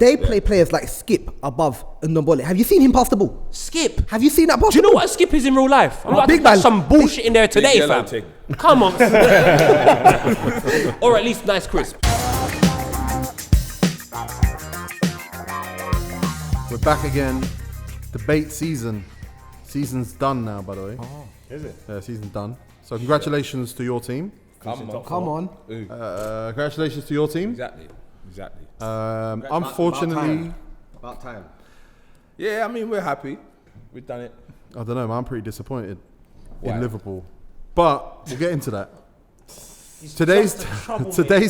They play players like Skip above Ndombele. Have you seen him pass the ball? Skip. Have you seen that pass? Do you know what a Skip is in real life? I'm about big to catch man. some bullshit in there today, yellow fam. thing. Come on. Or at least nice crisp. We're back again. Debate season. Season's done now, by the way. Oh, is it? Season's done. So congratulations to your team. Come on. Congratulations to your team. Exactly. Unfortunately, About time. Yeah, I mean, we're happy. We've done it. I don't know, man, I'm pretty disappointed Why? in Liverpool. But we'll get into that. Today's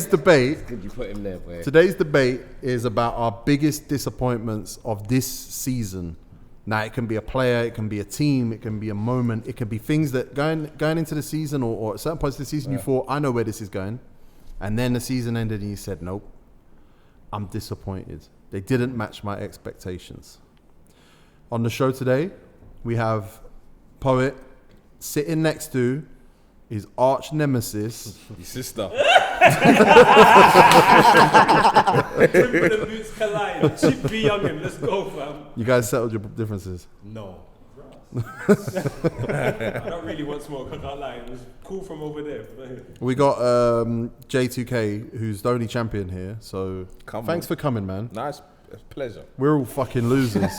debate. Did you put him there, boy? Today's debate is about our biggest disappointments of this season. Now, it can be a player, it can be a team, it can be a moment, it can be things that going into the season or at certain points of the season you thought, I know where this is going. And then the season ended and you said, nope, I'm disappointed. They didn't match my expectations. On the show today, we have Poet sitting next to his arch nemesis. Your sister. Wimbledon boots collide. Chippy Youngin, let's go, fam. You guys settled your differences. No. I don't really want smoke, I can't lie. It was cool from over there. We got J2K, who's the only champion here. So thanks for coming, man. Nice. It's a pleasure. We're all fucking losers.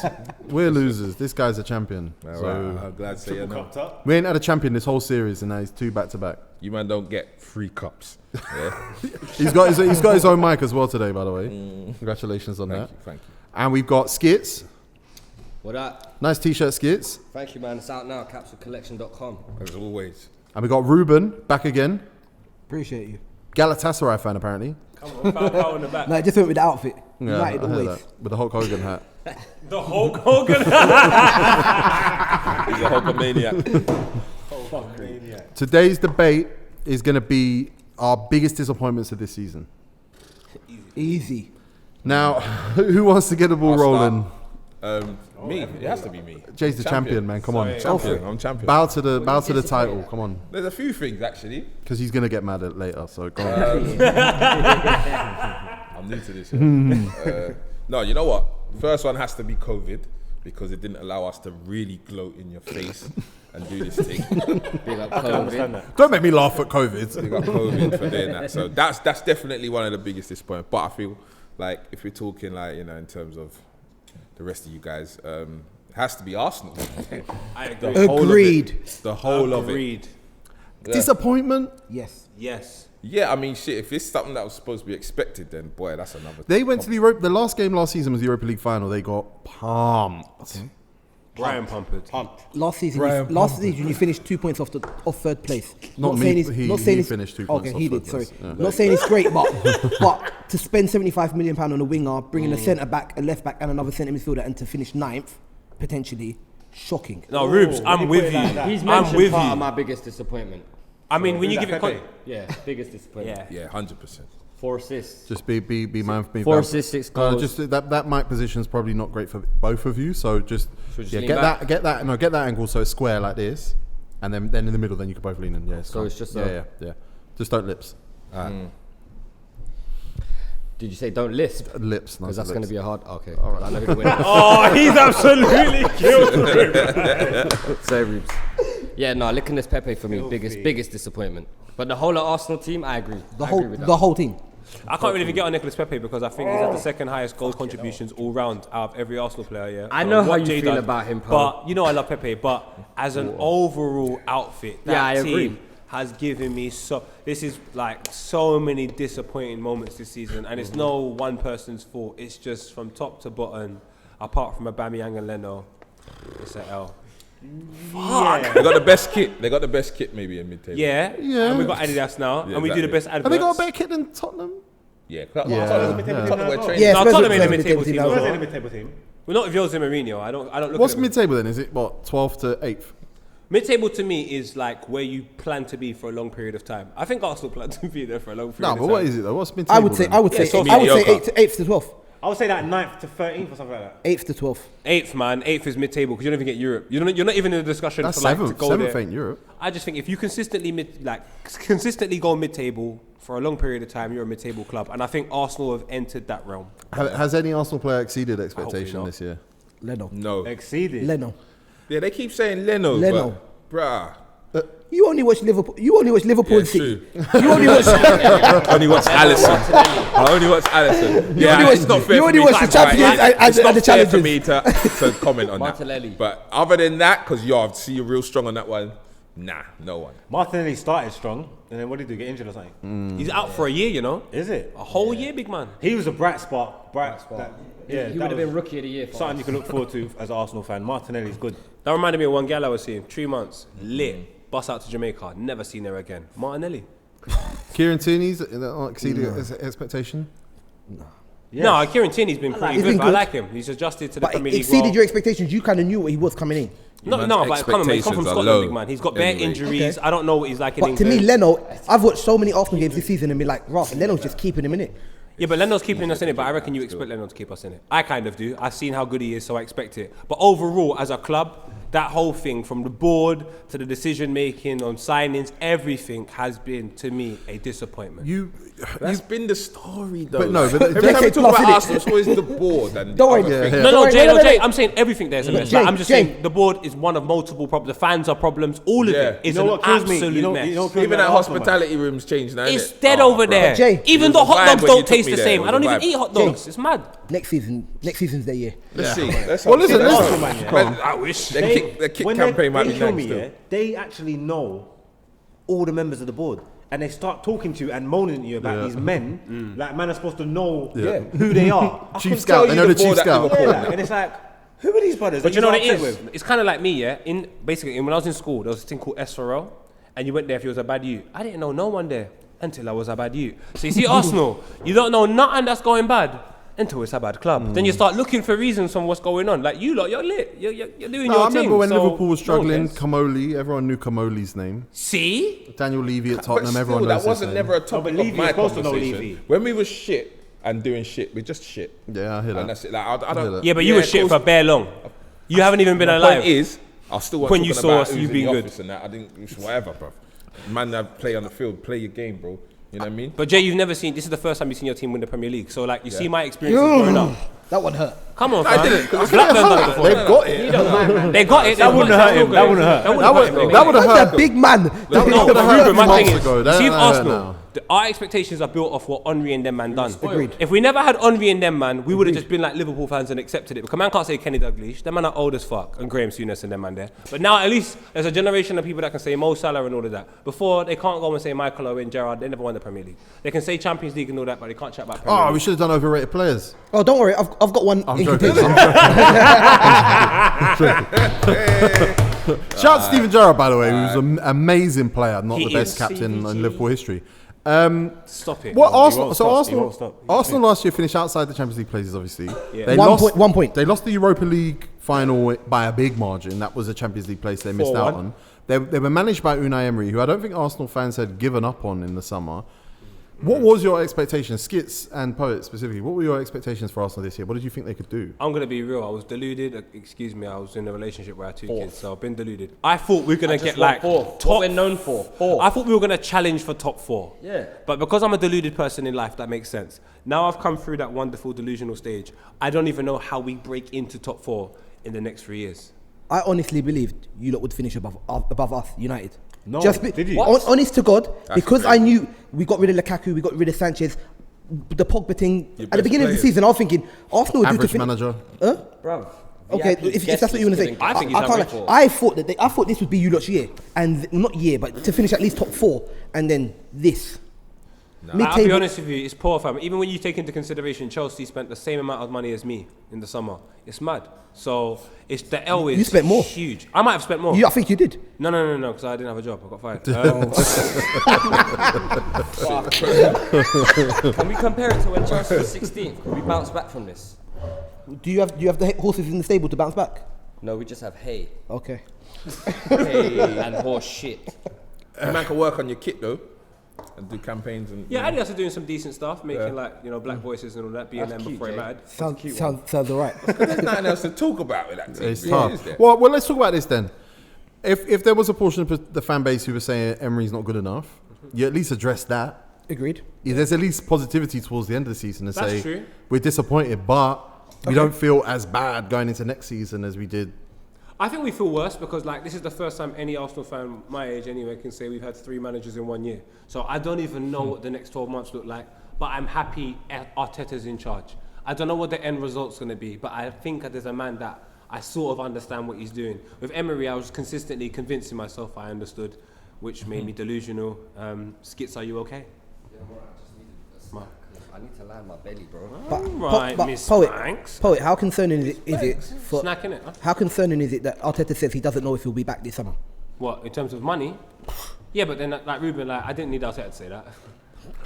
We're losers. This guy's a champion. All So right, I'm glad to say you know. we ain't had a champion this whole series, and now he's 2 back-to-back. You man don't get 3 cups. Yeah. He's got his own mic as well today, by the way. Congratulations on that. Thank you. And we've got Skits. What up? Nice t-shirt, Skits. Thank you, man. It's out now. CapsuleCollection.com. As always. And we got Reuben back again. Appreciate you. Galatasaray fan, apparently. Come on, pow on the back. No, it just went with the outfit. Yeah, United I heard always. that. With the Hulk Hogan hat. The Hulk Hogan. He's a Hulkamaniac. Today's debate is going to be our biggest disappointments of this season. Easy. Now, who wants to get the ball I'll rolling? Me. It has to be me. Jay's the champion, man. Come on. I'm champion. Bow to the title. Come on. There's a few things, actually. Because he's going to get mad at later. So go on. I'm new to this. No, you know what? First one has to be COVID because it didn't allow us to really gloat in your face and do this thing. Big up COVID. Don't make me laugh at COVID. We got COVID for doing that. So that's definitely one of the biggest disappointments. But I feel like if we're talking like, you know, in terms of the rest of you guys, it has to be Arsenal. I agree. Agreed. The whole of it. Agreed. Yeah. Disappointment? Yes. Yes. Yeah, I mean, shit, if it's something that was supposed to be expected, then boy, that's another They went to the last game last season was the Europa League final. They got pumped. Brian Pumped. Last season, you finished 2 points off third place. Not me, he finished 2 points Okay, off he third did. Sorry, place, yeah. not saying it's great, but to spend £75 million on a winger, bringing a centre back, a left back, and another centre midfielder, and to finish 9th, potentially shocking. No, Rubes, I'm with you. He's I'm mentioned with part you. of my biggest disappointment. I mean, when you give it... Yeah, biggest disappointment. Yeah. Yeah, 100%. 4 assists. Just be man for me. 4 assists, 6 goals. Just that mic position is probably not great for both of you. So just just yeah, lean get back? that angle so it's square like this, and then in the middle, then you can both lean in. Yeah, So it's just yeah. Just don't lips. Did you say don't lisp? Lips. Because that's going to be a hard... Okay. All right. I know who to win. Oh, he's absolutely killed. So, Rubes. Yeah, no, licking this Pepe for me, biggest disappointment. But the whole of Arsenal team, I agree. The I agree with that. whole team. I can't really even get on Nicolas Pepe because I think he's had the second highest goal contributions all round out of every Arsenal player. Yeah, I know how what you Jay feel does, about him, Paul. but you know I love Pepe. But as an overall outfit, that I team agree. has given me so. This is like so many disappointing moments this season, and it's no one person's fault. It's just from top to bottom. Apart from Aubameyang and Leno, it's an L. They got the best kit. They got the best kit maybe in mid-table. Yeah. And we got Adidas now, Yeah, and we do the best Have adverts. they got a better kit than Tottenham? Yeah. Yeah. Tottenham were training. Yeah, No, Spurs Tottenham are in the playing mid-table with team. them as now. well. mid-table team. We're not with Jose Mourinho. I don't look What's at them. mid-table then? Is it what 12th to 8th? Mid-table to me is like where you plan to be for a long period of time. I think Arsenal plan to be there for a long period No, of but time. what is it though? What's mid-table? I would say so 8th mediocre. to 12th. I would say that 9th to 13th or something like that. 8th to 12th. 8th, man. 8th is mid-table because you don't even get Europe. You're not even in the discussion That's for like to seventh. go Seventh there. ain't Europe. I just think if you consistently go mid-table for a long period of time, you're a mid-table club, and I think Arsenal have entered that realm. Has any Arsenal player exceeded Hopefully expectation not. this year? Leno. No. Exceeded. Leno. Yeah, they keep saying Leno. Leno. But, bruh. You only watch Liverpool. You only watch Liverpool Yeah, and City. true. You only watch. Only watch Alisson. I only watch Alisson. Yeah, only watch- it's not fair you for only me watch to the Champions like, and it's the not fair challenges. for me to comment on that. Martinelli. But other than that, because I see you're real strong on that one, nah, no one. Martinelli started strong, and then what did he do? Get injured or something? He's out for a year, you know. Is it? A whole year, big man. He was a bright spot. Yeah, He that would have was been rookie of the year. For something us. you can look forward to as an Arsenal fan. Martinelli's good. That reminded me of one gal I was seeing. 3 months, lit. Bus out to Jamaica. Never seen her again. Martinelli. Kieran Tierney's exceeded expectation. Yes. No, Kieran Tierney's been pretty He's good. been but I good. like him. He's adjusted to the But Premier it League. exceeded well. your expectations. You kind of knew what he was coming in. No, Man's but come on, man. He's come from expectations are Scotland, low big man. He's got bare anyway. injuries. I don't know what he's like in But to England. me, Leno, I've watched so many Arsenal games this season and been like, Ross, Leno's just keeping him in it. Yeah, but Leno's keeping us in it, but I reckon you expect Leno to keep us in it. I kind of do. I've seen how good he is, so I expect it. But overall, as a club, that whole thing, from the board to the decision making on signings, everything has been, to me, a disappointment. That's been the story, though. But no, but every time we decade talk plus, about innit? Arsenal, it's always the board and Don't worry, other yeah, things. yeah. No, Wait, Jay, wait. I'm saying everything there's a mess. Jay, Like, I'm just Jay. saying the board is one of multiple problems. The fans are problems. All of Yeah. it is You know an what kills me? absolute You know- mess. you know what- Even that Arsenal, man. hospitality room's changed now, It's innit? dead Oh, over bro. there. Jay. Even It the was a hot vibe dogs when you don't took taste me the there. same. It I was don't a even vibe. eat hot dogs. It's mad. Next season's their year. Let's see. Well, listen, Arsenal, man, yeah. Man, I wish the kick when campaign might they be kill next me, still. yeah, they actually know all the members of the board. And they start talking to you and moaning at you about these men. Like, man are supposed to know who they are. I Chief can Scout. tell They you know the board Chief at Scout. Liverpool. Yeah, like, and it's like, who are these brothers? But that you know what you're it upset is? with? It's kind of like me, yeah. Basically, when I was in school, there was a thing called SRL, and you went there if you was a bad you. I didn't know no one there until I was a bad you. So you see Arsenal, you don't know nothing that's going bad until it's a bad club. Then you start looking for reasons from what's going on. Like you lot, you're lit. You're doing No, your I thing. remember when so Liverpool was no one struggling. cares. Kamoli, everyone knew Kamoli's name. See? Daniel Levy at But Tottenham, still, everyone knows that his wasn't name. never a topic but of Levy my is supposed to know conversation. Levy. When we was shit and doing shit, we're just shit. Yeah, I hear And that. that's it. Like, I hear don't. that. Yeah, but you were of shit course. for bare long. You haven't even been My alive. point is, I still want When talking you saw about us, who's you in being the good. office and that. I think it's whatever, bro. Man, that play on the field, play your game, bro. You know what I mean? But Jay, you've never seen. This is the first time you've seen your team win the Premier League. So like, you see my experiences growing up. That one hurt. Come on, I fam. didn't. 'Cause Blackburn done it before. They've got it. They got it. That wouldn't hurt him. That wouldn't hurt. That would have That's hurt. a big man. No, would've but hurt Reuben, my months thing is, ago. you That see, if don't hurt Arsenal, now. our expectations are built off what Henry and them man done. Agreed. If we never had Henry and them man, we would have just been like Liverpool fans and accepted it. Because man can't say Kenny Dalglish. Them man are old as fuck. And Graham Souness and them man there. But now at least there's a generation of people that can say Mo Salah and all of that. Before, they can't go and say Michael Owen, Gerrard. They never won the Premier League. They can say Champions League and all that, but they can't chat about Premier Oh, League. we should have done overrated players. Oh, don't worry. I've got one I'm in joking. contention. Shout out to Steven Gerrard, by the way, who's an amazing player, not He the best is. captain in Liverpool history. Stop it. What won't Arsenal? So stop, he Arsenal, won't stop. Arsenal last year finished outside the Champions League places. Obviously, they One lost point- 1 point. They lost the Europa League final by a big margin. That was a Champions League place they missed out 4-1. on. They were managed by Unai Emery, who I don't think Arsenal fans had given up on in the summer. What was your expectations, Skits and Poet specifically? What were your expectations for Arsenal this year? What did you think they could do? I'm going to be real. I was deluded. Excuse me. I was in a relationship where I had 2 kids, so I've been deluded. I thought we were going to get like What we're known for. I thought we were going to challenge for top 4. Yeah. But because I'm a deluded person in life, that makes sense. Now I've come through that wonderful delusional stage. I don't even know how we break into top 4 in the next 3 years. I honestly believed you lot would finish above us, United. No, did you? Honest to God, because crazy. I knew we got rid of Lukaku, we got rid of Sanchez, the Pogba thing. Your At the best beginning of the players. season, I was thinking Arsenal would do to Average finish. manager. Bruv. Okay, if that's what you want to say, I think he's can't average lie. 4. I thought that I thought this would be you lot's year, and not year, but to finish at least top 4, and then this. I'll be honest with you, it's poor, fam. Even when you take into consideration Chelsea spent the same amount of money as me in the summer, it's mad. So it's the L is You spent more. huge. I might have spent more. I think you did. No, because I didn't have a job. I got fired. Can we compare it to when Chelsea was 16th? Can we bounce back from this? Do you have the horses in the stable to bounce back? No, we just have hay. Okay. Hay and horse shit. A man can work on your kit though. and do campaigns and Yeah, Adidas are doing some decent stuff, making black voices and all that, being them before it mattered. Sounds alright. There's nothing else to talk about with that team. It's really, tough. is there? Well, let's talk about this then. If there was a portion of the fan base who was saying Emery's not good enough, you at least address that. Agreed. Yeah, there's at least positivity towards the end of the season and That's say true. we're disappointed, but we don't feel as bad going into next season as we did. I think we feel worse because this is the first time any Arsenal fan my age anyway can say we've had 3 managers in 1 year. So I don't even know what the next 12 months look like, but I'm happy Arteta's in charge. I don't know what the end result's going to be, but I think there's a man that I sort of understand what he's doing. With Emery, I was consistently convincing myself I understood, which made me delusional. Skits, are you okay? Yeah, I'm alright. I just needed a snack. I need to lie in my belly, bro. Right, Miss Poet, Banks. how concerning is it for Snacking it, huh? how concerning is it that Arteta says he doesn't know if he'll be back this summer? What, in terms of money? Yeah, but then, Reuben, I didn't need Arteta to say that.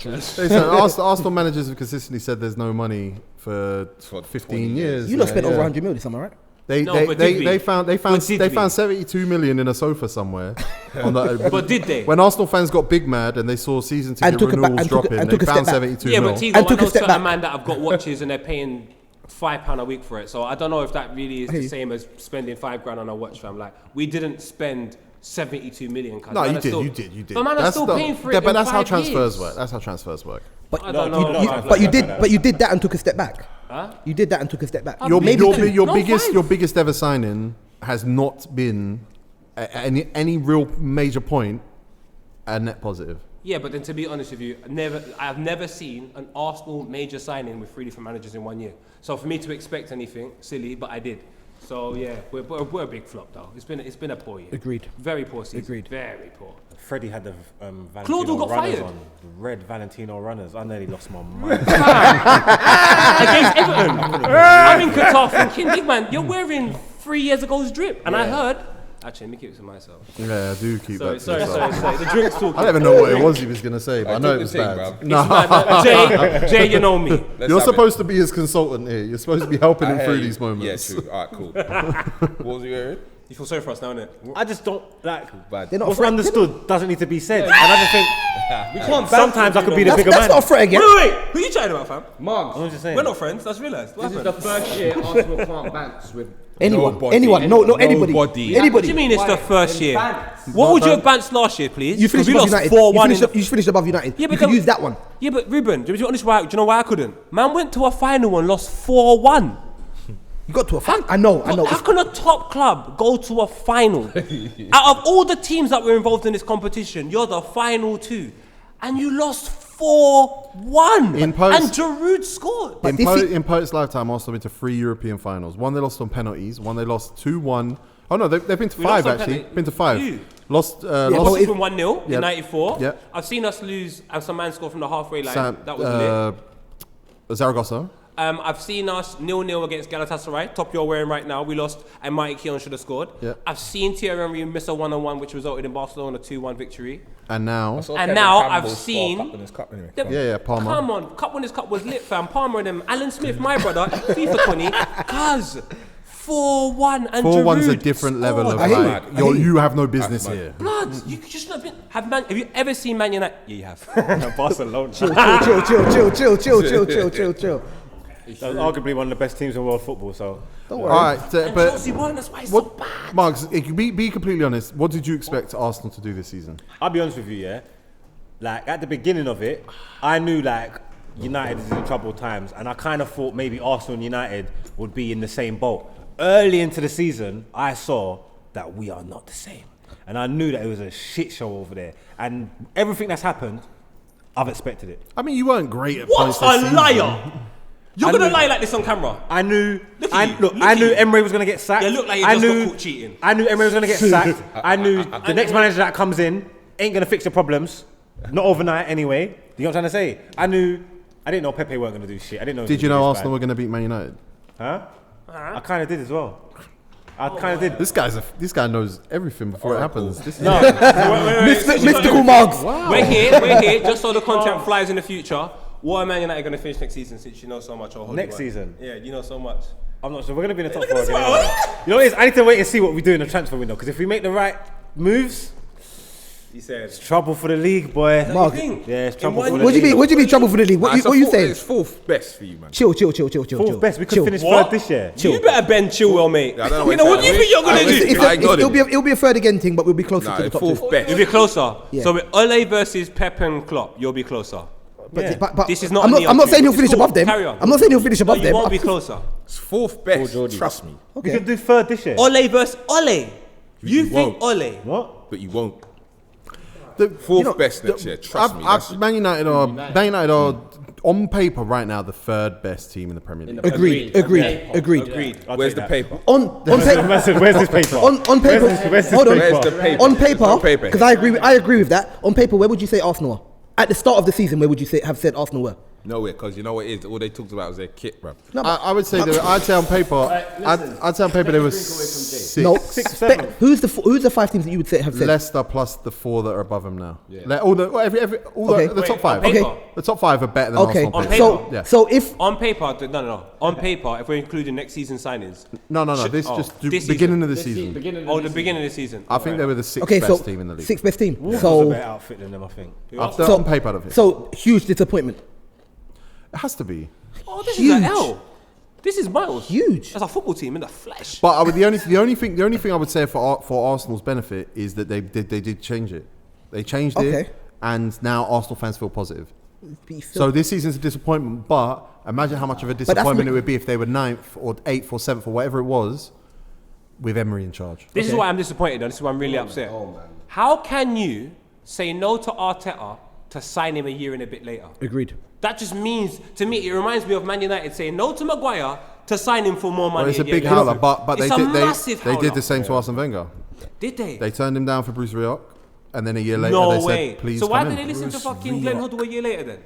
Listen, Arsenal managers have consistently said there's no money for 15 years. You lot spent over yeah. 100 mil this summer, right? They found But did 72 million in a sofa somewhere. On the, But did they? When Arsenal fans got big mad and they saw season ticket renewals dropping, they found 72 Yeah, mil. but Tego, And took I a know step certain back. man that have got watches and they're paying £5 a week for it. So I don't know if that really is the same as spending £5 grand on a watch, fam. We didn't spend 72 million. No, you did. But man, I'm still paying for it. But that's how 5 transfers years. work. That's how transfers work. But I don't know. you did that and took a step back. Huh? You did that and took a step back. Your No, biggest ever signing has not been at any real major point a net positive. Yeah, but then to be honest with you, I've never seen an Arsenal major signing with 3 different managers in 1 year. So for me to expect anything, silly, but I did. So yeah, we're a big flop though. It's been a poor year. Agreed. Very poor season. Agreed. Very poor. Freddie had the Claudio Valentino got runners fired. on. The red Valentino runners. I nearly lost my mind. Against Everton. I'm in Qatar thinking, big man, you're wearing 3 years ago's drip. And I heard, actually, let me keep it to myself. Yeah, I do keep Sorry. that. The drink's talking. I don't even know what it was he was going to say, but I know it was talk the bad. thing, No, Jay, you know me. you're supposed to be his consultant here. You're supposed to be helping him through these moments. Yeah, true. All right, cool. What was you hearing? You feel sorry for us now, innit? I just don't Bad. They're not what's threat- understood doesn't need to be said. And I just think We can't sometimes I could be the bigger That's man. not a threat again. Wait. Who are you chatting about, fam? Margs, I'm just saying. We're not friends. That's realised. What this is happened? the first year Arsenal can't bounce with. Anyone, Nobody. anybody. Nobody. What Anybody. do you mean it's the first year? Bants. What would you have banced last year, please? You finished we above lost United. 4-1 You finished above United. Yeah, but you could then- use that one. Yeah, but Reuben, do you know why I couldn't? Man went to a final and lost 4-1. You got to a fan. I know. How can a top club go to a final? Out of all the teams that were involved in this competition, you're the final 2. And you lost 4-1. In post- And Giroud scored. But In Poet's lifetime, Arsenal went to 3 European finals. One they lost on penalties. One they lost 2-1. Oh no, they've been to We 5 lost on actually. penalty. Been to 5. You. Lost. Lost Poet- from 1-0 Yeah. in 94. Yeah. I've seen us lose and some man score from the halfway line. Sam, That was lit. Zaragoza. I've seen us 0-0 against Galatasaray, top you're wearing right now. We lost and Mike Keown should have scored. Yeah. I've seen Thierry Henry miss a 1-on-1 which resulted in Barcelona 2-1 victory. And now. And now I've seen- Palmer. Palmer. Come on, Cup Winners' Cup was lit, fam. Palmer and them. Alan Smith, my brother, FIFA 20. Cuz 4-1 and 4-1's a Giroud different level of I hear like you. you have no business here. blood. You could just not been. Have you ever seen Man United? Yeah, you have. Barcelona. Chill. That was arguably one of the best teams in world football. So Don't worry. All right, And but Chelsea won. That's why it's what, so bad. Marks, be completely honest. What did you expect Arsenal to do this season? I'll be honest with you, yeah. Like at the beginning of it, I knew like United is in troubled times, and I kind of thought maybe Arsenal and United would be in the same boat. Early into the season, I saw that we are not the same, and I knew that it was a shit show over there. And everything that's happened, I've expected it. I mean, you weren't great at What points this a season. liar! You're I gonna knew- lie like this on camera. I knew. Look at I, you, look, look I at knew you. Emery was gonna get sacked. You look like you I just knew, got caught cheating. I knew Emery was gonna get sacked. I knew the next manager that comes in ain't gonna fix the problems. Not overnight, anyway. You know what I'm trying to say? I didn't know Pepe weren't gonna do shit. I didn't know. he Did was you gonna know do this Arsenal were going to beat Man United? bad. Huh? I kind of did as well. I kind of did. This guy knows everything before it happens. This is No, Mystical Margs. We're here, just so the content flies in the future. What are Man United going to finish next season since you know so much? Or hold Next you season? Yeah, you know so much. I'm not sure. We're gonna be in the top Look at 4 this again. one. You know what it is? I need to wait and see what we do in the transfer window. Because if we make the right moves, He said. It's trouble for the league, boy. Mark, Yeah, it's In trouble one- for the what do you league. mean? What do you mean trouble for the league? What you saying? It's fourth best for you, man. Chill. Fourth best. We could Chill. finish What? third this year. You better bend chill, well, mate. Yeah, I don't know You know what do you think you're gonna do? It'll be a third again thing, but we'll be closer Nah, to the it's top fourth two. best. You'll be closer. Yeah. So with Ole versus Pep and Klopp, you'll be closer. But This is not I'm a not. neon I'm not thing. saying he'll It's finish cool. above them. Carry on. I'm not saying he'll finish No, above you them. won't be closer. It's fourth best. Trust me. We could do third this year. Ole versus Ole. You think won't. Ole? What? But you won't. The- Fourth best next year. Trust me. That's- Man United are on paper right now the third best team in the Premier League. Agreed. Agreed. I'll Where's take the that. paper? On paper. Where's this paper? On paper. Where's this Hold on. Where's the paper? On On paper. paper, because I agree with that. On paper, where would you say Arsenal are? At the start of the season, where would you have said Arsenal were? Nowhere, because you know what it is? All they talked about was their kit, bro. No, I would say I'd say on paper, I'd say on paper there was No. Six, seven. Who's the 5 teams that you would say have said? Leicester plus the 4 that are above them now. All the Okay. the top 5. on Okay. paper. The top 5 are better than Okay. Arsenal. On on paper. paper. Yeah. So if On paper, no. On paper, if we're including next season signings. No. Should- This oh, just this beginning of the The season. beginning Oh, the beginning of the season. I think they were the 6th okay, so best team in the league. 6th best team. Wolves was a So better outfit than them, I think. After so- on paper, I don't think. so huge disappointment. It has to be. Oh, this Huge. is an L. This is miles. Huge. That's a football team in the flesh. But the only thing I would say for Arsenal's benefit is that they did change it. They changed Okay. it, and now Arsenal fans feel positive. But you So feel- this season's a disappointment, but imagine how much of a that's disappointment me- it would be if they were 9th or 8th or 7th or whatever it was, with Emery in charge. This is why I'm disappointed, though. This is why I'm really upset. How can you say no to Arteta to sign him a year and a bit later? Agreed. That just means, to me, it reminds me of Man United saying no to Maguire to sign him for more money. Well, it's a a year big later. howler, but It's a massive they did howler. the same to Arsene Wenger. Did they? They turned him down for Bruce Rioch, and then a year later No they way. said, "Please So why come did in." they listen to fucking Glenn Hoddle a year later then?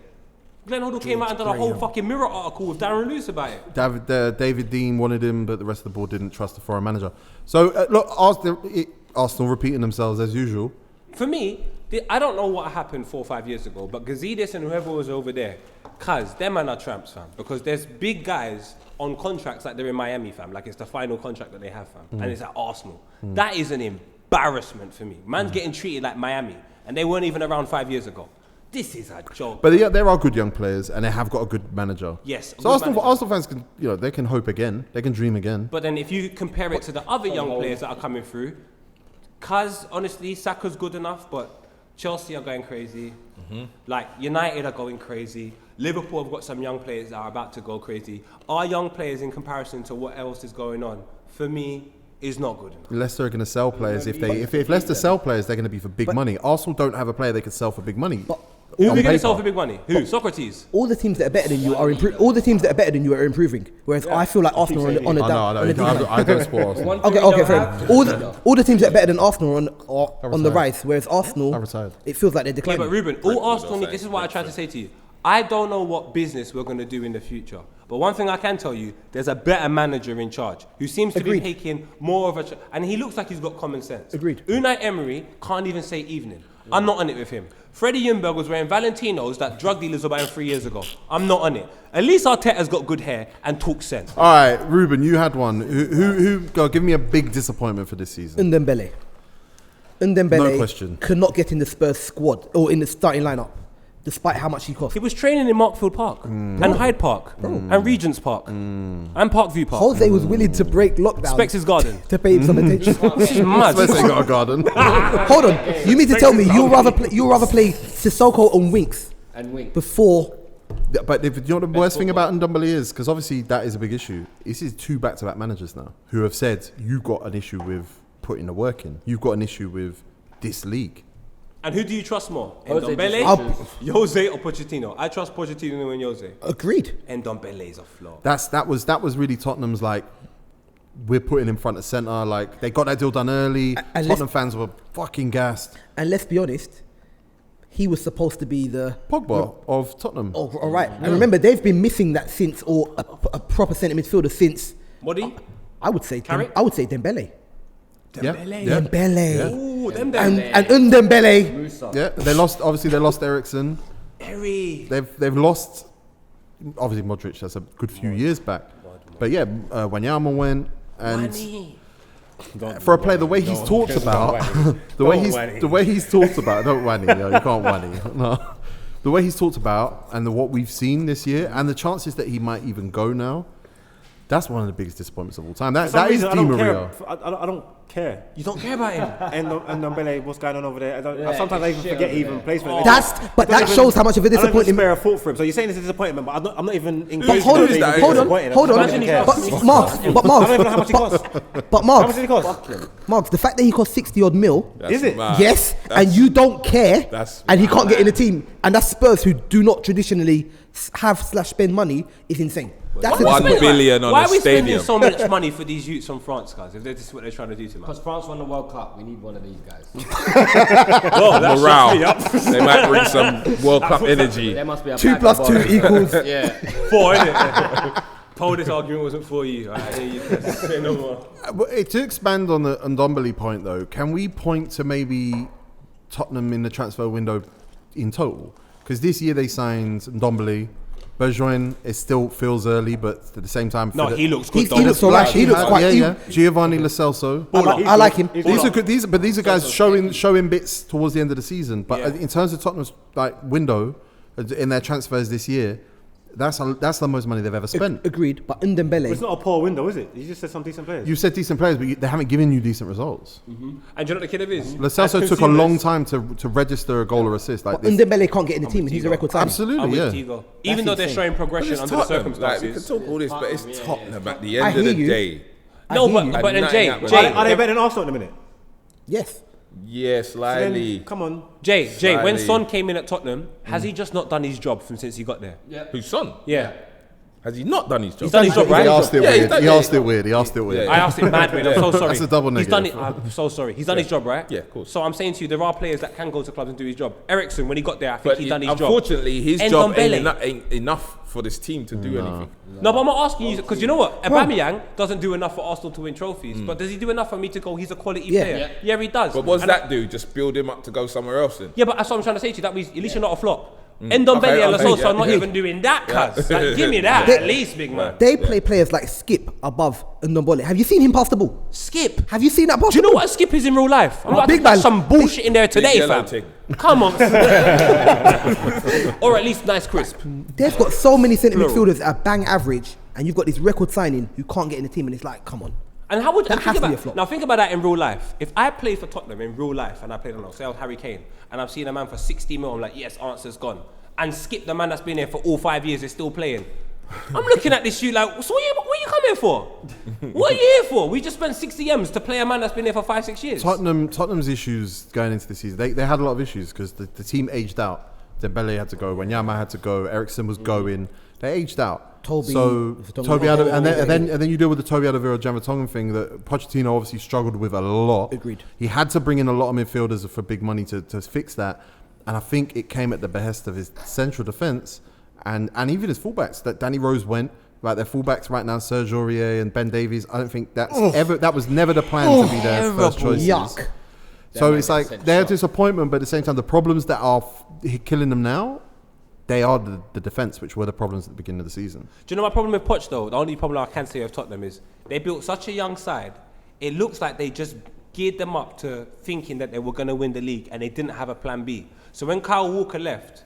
Glenn Hoddle came out and done a whole fucking Mirror article with Darren Lewis about it. David Dean wanted him, but the rest of the board didn't trust the foreign manager. So look, Arsenal repeating themselves as usual. For me, I don't know what happened 4 or 5 years ago, but Gazidis and whoever was over there, cuz them man are tramps, fam. Because there's big guys on contracts like they're in Miami, fam. Like it's the final contract that they have, fam. And it's at Arsenal. That is an embarrassment for me. Man's getting treated like Miami, and they weren't even around 5 years ago. This is a joke. But there are good young players, and they have got a good manager. Yes, a So good Arsenal, manager. Arsenal fans can, they can hope again. They can dream again. But then if you compare it to the other young players that are coming through, cuz honestly, Saka's good enough, but Chelsea are going crazy. Like United are going crazy. Liverpool have got some young players that are about to go crazy. Our young players in comparison to what else is going on, for me, is not good enough. Leicester are going to sell players. If Leicester sell players, they're going to be for big money. Arsenal don't have a player they can sell for big money. Who are On we going to paper. sell for big money? Who? Socrates. all the teams that are better than you are improving. All the teams that are better than you are improving. Whereas I feel like Arsenal are on a down. on a decline. I don't support Arsenal. Okay, fair enough. All the teams that are better than Arsenal are on the retired. rise, whereas Arsenal, I retired. it feels like they're Yeah, declining. but Ruben, all Arsenal need, this is what I tried to say to you. I don't know what business we're going to do in the future. But one thing I can tell you, there's a better manager in charge who seems to Agreed. be taking more of a... and he looks like he's got common sense. Agreed. Unai Emery can't even say evening. I'm not on it with him. Freddie Ljungberg was wearing Valentinos that drug dealers were buying 3 years ago. I'm not on it. At least Arteta's got good hair and talks sense. All right, Ruben, you had one. Who go, give me a big disappointment for this season. Ndembele. No question. could not get in the Spurs squad or in the starting lineup, despite how much he cost. He was training in Markfield Park and Hyde Park and Regent's Park and Parkview Park. Jose was willing to break lockdown Spex's Garden. to pay him some attention. This is mad. Spurs ain't got a garden. Hold on, you mean to tell me you'll rather play Sissoko and Winks And Wink. before? Yeah, but you know what the worst thing about Ndombele is? Because obviously that is a big issue. This is 2 back-to-back managers now who have said, you've got an issue with putting the work in. You've got an issue with this league. And who do you trust more? Jose Ndombele, Jesus. Jose or Pochettino? I trust Pochettino and Jose. Agreed. Ndombele is a flop. That was really Tottenham's like, we're putting in front of centre. Like they got that deal done early. And Tottenham fans were fucking gassed. And let's be honest, he was supposed to be the Pogba of Tottenham. Oh, all right. And remember, they've been missing that since, or a proper centre midfielder since. Modi? I would say Carrick? Dembele. Yeah. Dembele. Ooh, them And them. Ndembele. Musa. Yeah, they lost Ericsson. Harry. They've lost obviously Modric. That's a good few years back. But yeah, Wanyama went and for a player, the way he's talked about, the way he's talked about, don't whinny, you can't whinny. No. The way he's talked about and what we've seen this year and the chances that he might even go now, that's one of the biggest disappointments of all time. That is Di Maria. I don't care. You don't care about him. And Ndombele, what's going on over there? Sometimes I even forget he even plays for them. That shows how much of a I don't even disappointment. spare a thought for him. So you're saying it's a disappointment, but I'm not even engaged. But hold in it. on. But Marks, I don't even know how much he costs. but How much Marks, did he cost? Marks, the fact that he cost 60 odd mil, Is it? yes, and you don't care, That's and he can't get in the team, and that's Spurs who do not traditionally have/spend money, is insane. That's a 1 disappointment. billion on Why a are we spending stadium. so much money for these youths from France, guys? If this is what they're trying to do to man. Because France won the World Cup, we need one of these guys. Morale. They might bring some World Cup energy. There must be a 2 plus 2 equals. Yeah. 4, innit? Paul, this argument wasn't for you. I hear you. Say no more. To expand on the Ndombele point, though, can we point to maybe Tottenham in the transfer window in total? Because this year they signed Ndombele. Bergwijn, it still feels early, but at the same time, No, he looks good. He looks alright. He looks quite. Giovanni Lo Celso. I like him. These are good. These are guys showing bits towards the end of the season. But in terms of Tottenham's window in their transfers this year, that's the most money they've ever spent. Agreed, but Ndombele. It's not a poor window, is it? You just said some decent players. You said decent players, but they haven't given you decent results. And do you know what the kid is? Lo Celso took a long time to register a goal or assist. But Ndombele can't get in the team, and he's a record signing. Absolutely, yeah. Even though they're insane. showing progression under the circumstances. We can talk all this, but it's Tottenham at the I end of hear the you. day. No, hear you. but then At Jay, 99%. Are they better than Arsenal in a minute? Yes. Yeah, Then, slightly. come on. Jay, when Slightly. Son came in at Tottenham, has he just not done his job since he got there? Yeah. Who's Son? Yeah. Has he not done his job? He's done his job, right? He asked it Yeah, he's weird. done He it. asked it weird. I asked it mad weird. I'm so sorry. That's a double He's done it. negative. I'm so sorry. He's done his job, right? Yeah, of course. So I'm saying to you, there are players that can go to clubs and do his job. Ericsson, when he got there, I think But he done his job. unfortunately, his And job Ndombele. ain't enough for this team to do anything. No, but I'm not asking you because you know what? Aubameyang doesn't do enough for Arsenal to win trophies. But does he do enough for me to go? He's a quality Yeah. player. Yeah, he does. But what does And that do? Just build him up to go somewhere else then? Yeah, but that's what I'm trying to say to you. That means at least you're not a flop. Ndombele Okay, and Lo Celso yeah. are not even doing that, cuz. Like, give me that at least, big man. They play players like Skip above Ndombele. Have you seen him pass the ball? Skip. Have you seen that pass Do you the know ball? what a skip is in real life? I'm about big to catch man. some bullshit in there today, yellow fam. thing. Come on. Or at least nice crisp. They've got so many centre Plural. midfielders that are bang average, and you've got this record signing who can't get in the team, and it's like, come on. And how would That and has think to be about, a flop. now think about that in real life. If I played for Tottenham in real life and I played, I don't know, say I was Harry Kane, and I'm seeing a man for 60 mil, I'm like, yes, answer's gone. And Skip, the man that's been here for all 5 years, is still playing. I'm looking at this shoot like, so what are you coming for? What are you here for? We just spent 60 M's to play a man that's been here for 5-6 years. Tottenham's issues going into the season, they had a lot of issues because the team aged out. Dembele had to go, Wanyama had to go, Ericsson was going. They aged out. Toby And then you deal with the Toby Alderweireld Jamatongan thing that Pochettino obviously struggled with a lot. Agreed. He had to bring in a lot of midfielders for big money to fix that. And I think it came at the behest of his central defence and even his fullbacks. That Danny Rose went. Like their fullbacks right now, Serge Aurier and Ben Davies. I don't think that was never the plan to be their first choices. Yuck. So it's like they're a disappointment, but at the same time, the problems that are killing them now, they are the defence, which were the problems at the beginning of the season. Do you know my problem with Poch though? The only problem I can say of Tottenham is they built such a young side. It looks like they just geared them up to thinking that they were going to win the league and they didn't have a plan B. So when Kyle Walker left,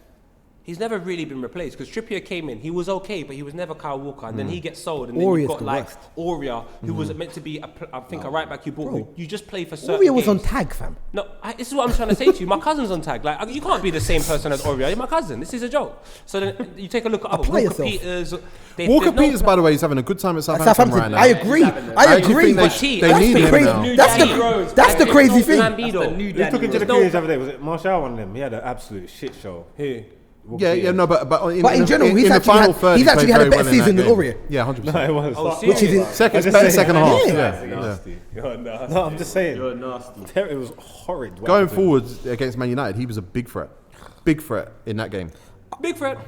he's never really been replaced because Trippier came in. He was okay, but he was never Kyle Walker. And then he gets sold. And then Aurier's you've got the like worst. Aurea, who was meant to be, a right back you bought. Who you just play for certain Aurier was on games. tag, fam. No, this is what I'm trying to say to you. My cousin's on tag. Like, you can't be the same person as Aurea. You're my cousin. This is a joke. So then you take a look at other Apply Walker yourself. Peters. Walker Peters, by the way, is having a good time at Southampton, Southampton. right now. I agree. I agree. think they need him now. That's the crazy thing. Who took him to the Queens the other day? Was it Martial, one of them? He had an absolute shit show. Here. No, but in general, he's the actually final had- third, he's he actually played had a very better well in that season than game. Aurier. Yeah, 100%. No, it was. Oh, Which is in, Better second half. Yeah. Yeah. You're nasty. No, I'm just saying. You're nasty. It was horrid. what Going happened. forward against Man United, he was a big threat in that game. Big threat.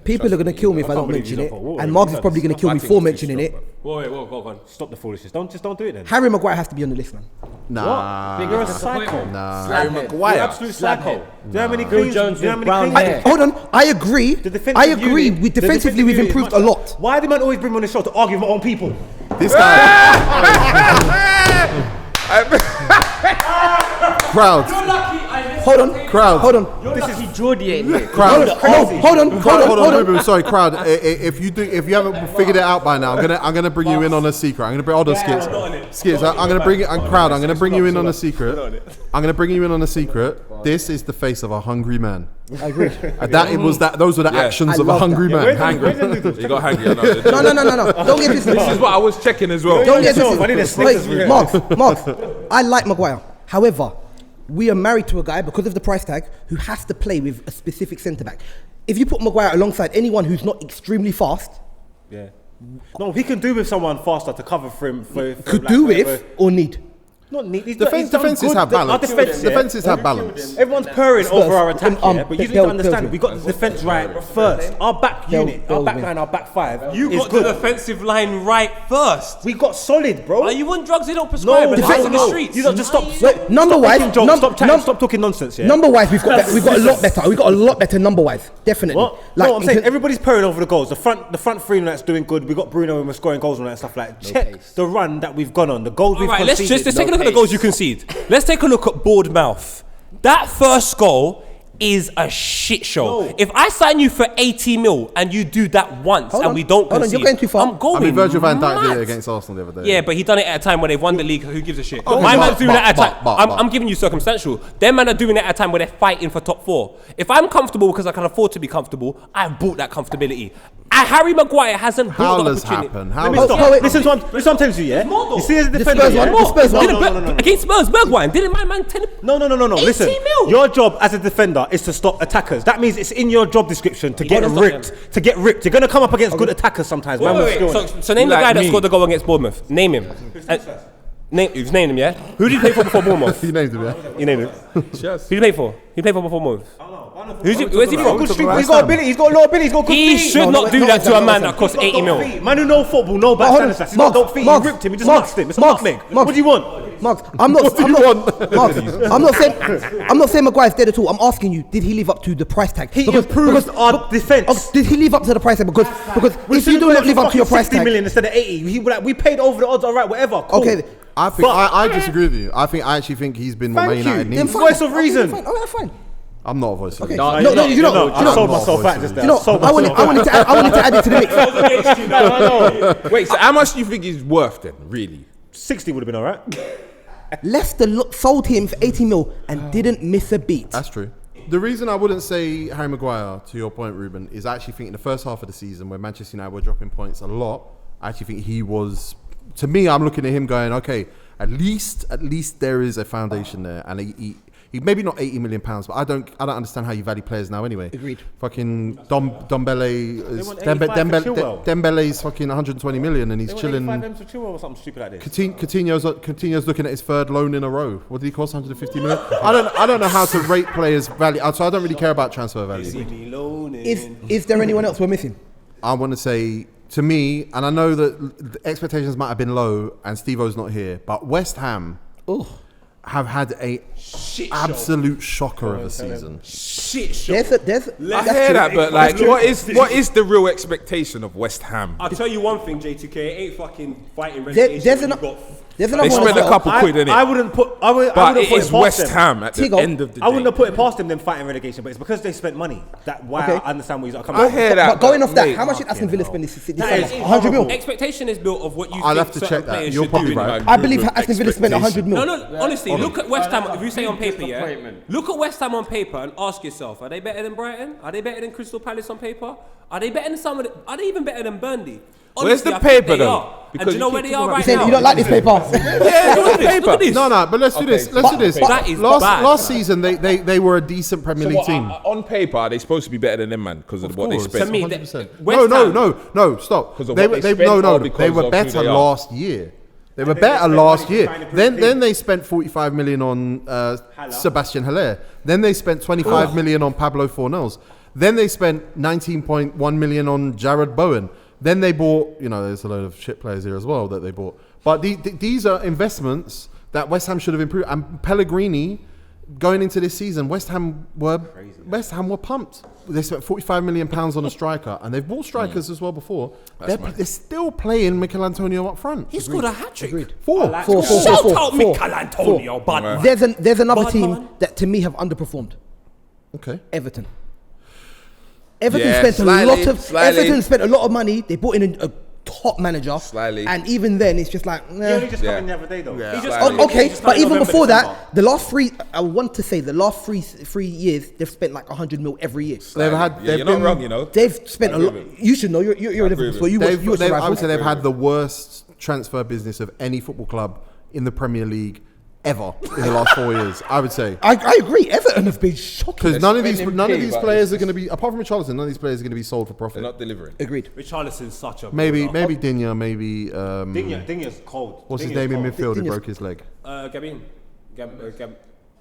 people are going to kill me if I don't believe mention he's it. up for water. And Margs is probably going to kill me for mentioning it. Whoa, go on. Stop the foolishness. Don't do it then. Harry Maguire has to be on the list, man. Nah. You're a psycho. Nah. Harry You're Maguire. absolute psycho. Do you know how many Phil cleans? Jones Do you know how with many brown cleans? hair. Hold on, I agree. The defensive I agree. unit- We the defensively defensive we've unit is improved much- a lot. Why do man always bring me on the show to argue with my own people? This guy. Crowd. Hold on. Crowd. Hold on. This is Geordie ain't here. Crowd. Hold on. Reuben, sorry, crowd. If you haven't figured it out by now, I'm gonna bring you in on a secret. I'm gonna bring all the skits. I'm gonna bring it. Crowd. I'm gonna bring you in on a secret. I'm gonna bring you in on a secret. This is the face of a hungry man. I agree. Those were the actions of a hungry man. You got hangry. I know. No. Don't get this. This is what I was checking as well. Don't get I need a Snickers for this. it. Marks. I like Maguire. However, we are married to a guy because of the price tag who has to play with a specific centre back. If you put Maguire alongside anyone who's not extremely fast, Yeah. No, he can do with someone faster to cover for him. could do with or need. Not need. He's Defenses have balance. Defenses have balance. Everyone's purring Spurs, over our attack, yeah, but you need to understand, Spurs. we got the defence right first. Our back unit, our back line, our back five You is got good. the defensive line right first. We got solid, bro. Are you on drugs they don't prescribe? No, and no, in the no. streets? You don't just stop. Number-wise, making jokes, stop talking nonsense. Yeah. Number-wise, we've got a lot better. We've got a lot better number-wise, definitely. What? No, I'm saying everybody's purring over the goals. The front three that's doing good. We got Bruno and we're scoring goals on that and stuff like. Check the run that we've gone on. The goals we've Alright, conceded. let's take a look at the goals you concede. Let's take a look at Bournemouth. That first goal is a shit show. No. If I sign you for 80 mil and you do that once Hold and on, we don't hold on, concede, you're going too far. I'm going I mean, Virgil van Dijk did mad. it against Arsenal the other day. Yeah, but he done it at a time where they've won the league. Who gives a shit? Okay, My but- man's doing it at a time. but- I'm giving you circumstantial. Them man are doing it at a time where they're fighting for top 4. If I'm comfortable because I can afford to be comfortable, I've bought that comfortability. Harry Maguire hasn't bought How the does opportunity. happen? Let How me does stop. wait. Listen to what I'm telling you, yeah? You see as a defender, Spurs yeah? one, the Spurs one. No. Against Spurs, Bergwijn, didn't my man tell him? No. 18 Listen, mil. your job as a defender is to stop attackers. That means it's in your job description to get Hold on, ripped. stop To get ripped. You're gonna come up against good attackers sometimes. Man, we're Wait. still- So name the Like guy that me. scored the goal against Bournemouth. Name him. You've named him, yeah? Who did he play for before Bournemouth? you named him? Yeah. You named him. Who did he play for? He played for before Bournemouth. Where's he He's got from? good streak. He's got ability. He's got a lot of ability. He's got good He feet. should not do no, that to no, a man no, that costs 80 mil. Man who know football, no bad Hold on. standards. He's not dope feet. He Marks, ripped him. He just Marks, nutsed him. It's Marks, not nutmeg. Marks. What do you want? Marks, I'm not saying Maguire's dead at all. I'm asking you, did he live up to the price tag? He improved our defence. Did he live up to the price tag? Because if you do not live up to your price 60 tag, million instead of 80, we paid over the odds. All right, whatever. Cool. okay, I disagree with you. I actually think he's been what Man Thank you. United Then needs. Voice of reason. Fine. All right, fine. I'm not a voice of Okay. reason. No, you know, I sold myself out just there. You know, I wanted to add it to the mix. Wait, so how much do you think he's worth then, really? 60 would have been all right. Leicester sold him for 80 mil and didn't miss a beat. That's true. The reason I wouldn't say Harry Maguire, to your point, Ruben, is I actually think in the first half of the season when Manchester United were dropping points a lot, I actually think he was, to me, I'm looking at him going, okay, at least there is a foundation there, and he maybe not 80 million pounds, but I don't understand how you value players now anyway. Agreed. Fucking Dembele is want 85 for Chilwell. Dembele's fucking 120 million and he's chilling. 85 M's for Chilwell or something stupid like this. Coutinho's looking at his third loan in a row. What did he cost? 150 million. I don't know how to rate players' value, so I don't really care about transfer value. Is there anyone else we're missing? I want to say, to me, and I know that the expectations might have been low, and Steve-O's not here, but West Ham have had a absolute shocker of a season. Shit show. There's I hear that, but like, what is the real expectation of West Ham? I'll tell you one thing, JTK, it ain't fucking fighting There's relegation. another They one. spent as a well. couple quid in it, I wouldn't put. I but wouldn't it put is past West them. Ham at the Tigo, end of the day. I wouldn't have put it past them fighting relegation, but it's because they spent money. That why Okay. I understand where you're coming I from. hear that. But going off that, mate, how much did Aston Villa spend this That summer? is 100 mil. Expectation is built of what you I'll think have to certain check that. players You're should probably do. right. I believe Aston Villa spent 100 mil. No, honestly, look at West Ham. If you say on paper, yeah, look at West Ham on paper and ask yourself: are they better than Brighton? Are they better than Crystal Palace on paper? Are they better than are they even better than Burnley? Where's the Honestly, I think paper, they though? are. And Because do you know you where keep they are talking right You saying now? you don't like this paper? Yeah, look at this. Look at this. No, but let's do this. Let's do this. That is bad. Last season, they were a decent Premier League team. On paper, are they supposed to be better than them, man? Because of what they course. spent. To me, 100%. West Ham- No, stop. 'Cause of They what were, they they, spent or they because were of who better they are? last year. They were better spent last money year. trying to improve Then they spent 45 million on Sebastian Haller. Then they spent 25 million on Pablo Fornells. Then they spent 19.1 million on Jared Bowen. Then they bought, there's a load of shit players here as well that they bought. But these are investments that West Ham should have improved. And Pellegrini going into this season, West Ham were pumped. They spent £45 million on a striker, and they've bought strikers as well before. They're still playing Mikel Antonio up front. He scored a hat trick. Four. Shout out Mikel Antonio, bad man. There's another Bad team man. that to me have underperformed. Okay. Everton. Everton Yeah, spent slightly. Everton spent a lot of money. They brought in a top manager. Slightly. And even then, it's just like, He only just Yeah. come in the other day though. Yeah. He just Slightly. Oh, okay, just but started even November, before December. that, the last three years, they've spent like 100 mil every year. They've had. Yeah, They've you're been, not wrong, you know. They've spent a agree lot. with You should know. You're a agree Liverpool with supporter. You watch the I would rivals. say they've had the worst transfer business of any football club in the Premier League ever in the last 4 years. I would say. I agree. Everton have been shocking. Because none of these spending none of big, these but players it's are going to be, apart from Richarlison, none of these players are going to be sold for They're profit. not delivering. Agreed. Richarlison's such a Maybe builder. Digne, maybe Dinger's cold. what's his Dinger's name in cold. midfield who Digne's- broke his leg? Gabin.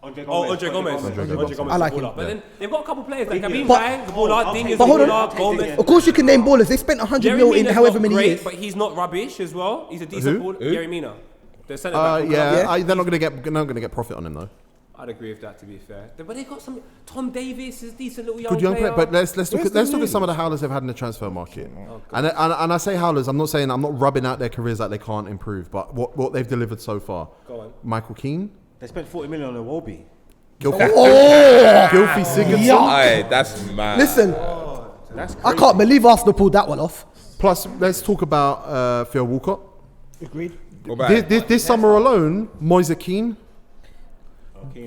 Andre Andre Gomez. Andre Andre Gomez. Gomez. I like baller. him. But then they've got a couple players like Digne. Gabin, But- bang, the baller, Dinger's But the hold on. baller, Gomez. Of course, you can name ballers. They spent 100 Jerry mil in Mina's however not many great, years. but he's not rubbish as well. He's a decent Who? baller. Jerry Mina. The centre back. from Yeah, Colombia. they're not going to get profit on him though. I'd agree with that, to be fair. But they got some. Tom Davis is a decent little young Good young player. player, but let's look at some of the howlers they've had in the transfer market. And I say howlers. I'm not rubbing out their careers like they can't improve, but what they've delivered so far. Go on. Michael Keane, They spent 40 million on a Wobie. Gylfi Sigurdsson. Aye, that's mad. Listen, That's crazy. I can't believe Arsenal pulled that one off. Plus, let's talk about Theo Walcott. Agreed. What about This summer alone, Moise Keane,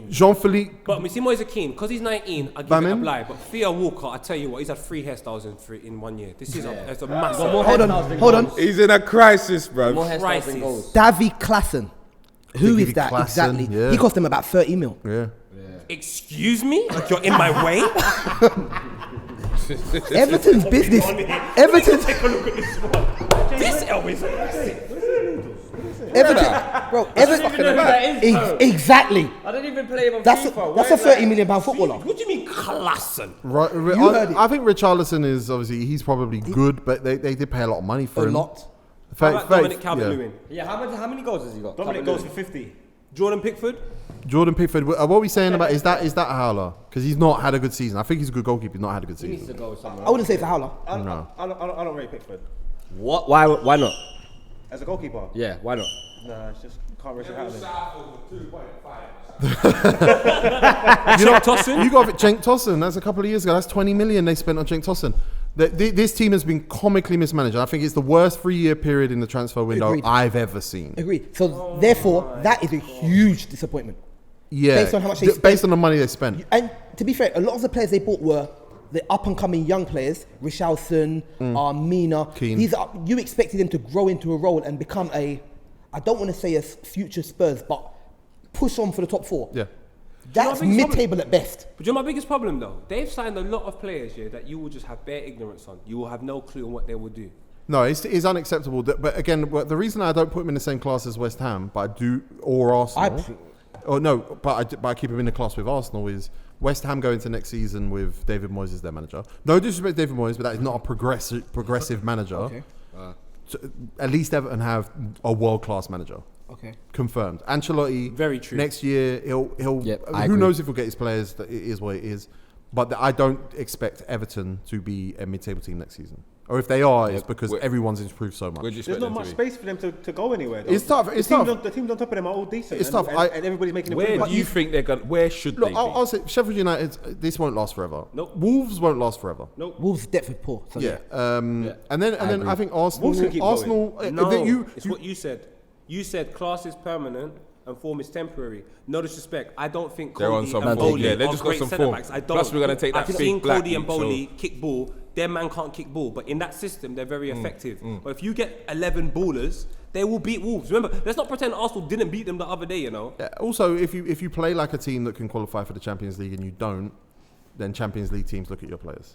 Jean-Philippe. But we see Moise Keane, because he's 19, I give Bam it a in. lie. But Theo Walker, I tell you what, he's had 3 hairstyles in 1 year. This is it's a massive. Hold on. He's in a crisis, bro. More hairstyles Crisis. than goals. Davy Klaassen. Who Davy is that Klaassen, exactly? yeah. He cost them about 30 mil. Yeah. Excuse me? Like you're in my way? Everton's business. Everton's. Take a look at this one. This Elvis. Everton. Bro, Everton. I don't even know who that is, bro. Exactly. I don't even play him on That's FIFA. a £30 million footballer. What do you mean, Klassen? Right, heard it. I think Richarlison is obviously he's probably good, but they did pay a lot of money for A him. lot. How about Dominic Calvert-Lewin? Yeah, how many goals has he got? Dominic goes for 50. Jordan Pickford? Jordan Pickford. What are we saying about is that a howler? Because he's not had a good season. I think he's a good goalkeeper. He's not had a good He needs to season. go somewhere. I wouldn't say it's a howler. No. I don't rate Pickford. What? Why not? As a goalkeeper? Yeah, why not? Nah, it's just can't risk it happening. Cenk Tosun? You got Cenk Tosun. That's a couple of years ago. That's 20 million they spent on Cenk Tosun. This team has been comically mismanaged. I think it's the worst 3-year period in the transfer window Agreed. I've ever seen. Agreed. So therefore, that is a huge disappointment. Yeah, Based on how much they based spent. on the money they spent. And to be fair, a lot of the players they bought were the up and coming young players, Richarlison, Mina. Keane. These are, you expected them to grow into a role and become I don't want to say a future Spurs, but push on for the top 4. Yeah. That's You know, I think mid-table at best. But you know my biggest problem though? They've signed a lot of players here that you will just have bare ignorance on. You will have no clue on what they will do. No, it's unacceptable. But again, the reason I don't put him in the same class as West Ham, but I do, or Arsenal. But I keep him in the class with Arsenal is West Ham go into next season with David Moyes as their manager. No disrespect to David Moyes, but that is not a progressive manager. Okay. So at least Everton have a world-class manager. Okay. Confirmed. Ancelotti. Very true. Next year, he'll. Yep, I who agree. knows if he'll get his players? That it is what it is. But I don't expect Everton to be a mid-table team next season. Or if they are, it's because Where- everyone's improved so much. Where'd you There's expect not them much to be? space for them to go anywhere. Though. It's tough. It's tough. The teams on top of them are all decent. It's and, tough. And everybody's making Where improvements. do you think they're going? Where should Look, they be? I'll say Sheffield United. This won't last forever. Nope. Wolves won't last forever. Nope. Wolves' depth is poor. So Yeah. And then I think Arsenal. Wolves can keep Arsenal. No, you it's what you said. You said class is permanent and form is temporary. No disrespect, I don't think They're on Cody some and form. Bowley Yeah, they are just got great some centre form. backs. I don't. Plus we're gonna take that I've big seen black Cody and youth, so- Bowley kick ball. Their man can't kick ball, but in that system, they're very effective. But if you get 11 ballers, they will beat Wolves. Remember, let's not pretend Arsenal didn't beat them the other day. You know. also, if you play like a team that can qualify for the Champions League and you don't, then Champions League teams look at your players.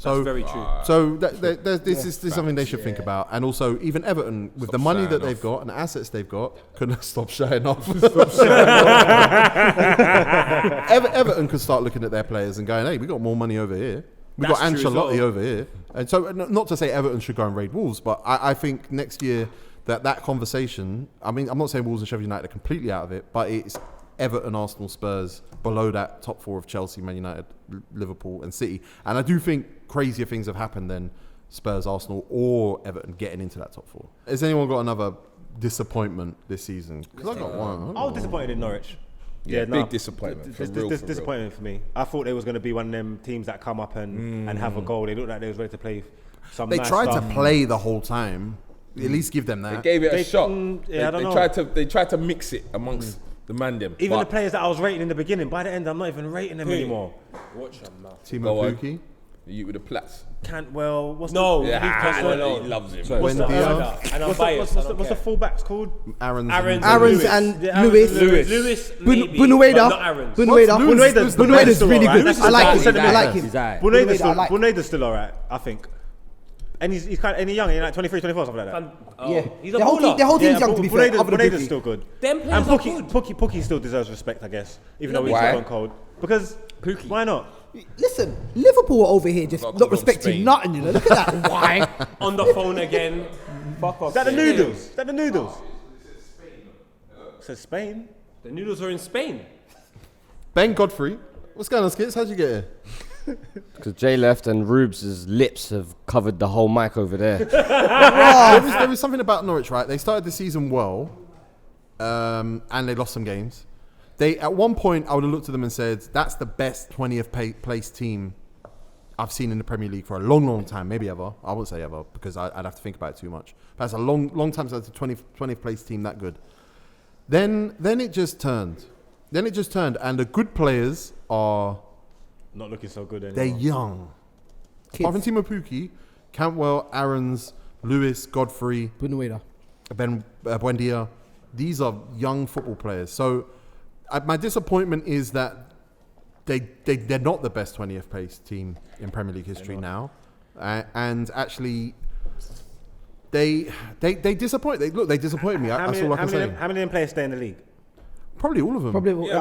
That's very true. So this is something they should think about. And also, even Everton, with the money that showing they've got and the assets they've got, couldn't stop showing off. Everton could start looking at their players and going, hey, we got more money over here. We got That's true as Ancelotti well. over here. And so, not to say Everton should go and raid Wolves, but I think next year that conversation, I mean, I'm not saying Wolves and Sheffield United are completely out of it, but it's Everton, Arsenal, Spurs, below that top 4 of Chelsea, Man United, Liverpool and City. And I do think crazier things have happened than Spurs, Arsenal or Everton getting into that top 4. Has anyone got another disappointment this season? Because I got one. I was disappointed in Norwich. Yeah, big disappointment. For real. Disappointment for me. I thought they was going to be one of them teams that come up and have a goal. They looked like they was ready to play some They nice tried stuff. to play the whole time. At least give them that. They gave it a shot. I don't know. They tried to mix it amongst the man them. Even the players that I was rating in the beginning, by the end, I'm not even rating them anymore. Watch them now. Timo Pukki. You with the plats. Cantwell. What's No, the, He loves him. What's the, Buendia. And I'm biased. what's the fullbacks called? Aaron's Aaron's and Yeah, Lewis. Lewis, maybe, but Bunueda. not Aaron's. Bunueda's really good. Lewis I like is him. alright. I like him. He's alright. Bunueda's still alright, I think. And he's kind of young, he's like 23, 24, something like that. Yeah, He's a the whole baller. team's young to be fair. Other than Buneda's Pukki. still good. Them players And are good. Pukki still deserves respect, I guess, even though he's Why? gone cold. Because Pukki. why not? Listen, Liverpool are over here just Not not because of respecting Spain. nothing. You know, look at that. Why? On the phone again. Fuck off. Is that the Yeah. noodles? Is that the noodles? It says Spain. The noodles are in Spain. Ben Godfrey. What's going on, Skits? How'd you get here? Because Jay left and Rubes' lips have covered the whole mic over there. There was something about Norwich, right? They started the season well, and they lost some games. They, at one point, I would have looked at them and said, that's the best 20th place team I've seen in the Premier League for a long, long time. Maybe ever. I wouldn't say ever, because I'd have to think about it too much. But that's a long, long time since a 20th place team that good. Then it just turned. And the good players are... Not looking so good anymore. They're young. Apart from Timo Pukki, Cantwell, Aarons, Lewis, Godfrey, Bunueda. Buendia, these are young football players. So my disappointment is that they're not the best 20th place team in Premier League history now. And actually, they disappoint. They disappointed me. That's all I can say. How many of them players stay in the league? Probably all of them. Probably. Yeah,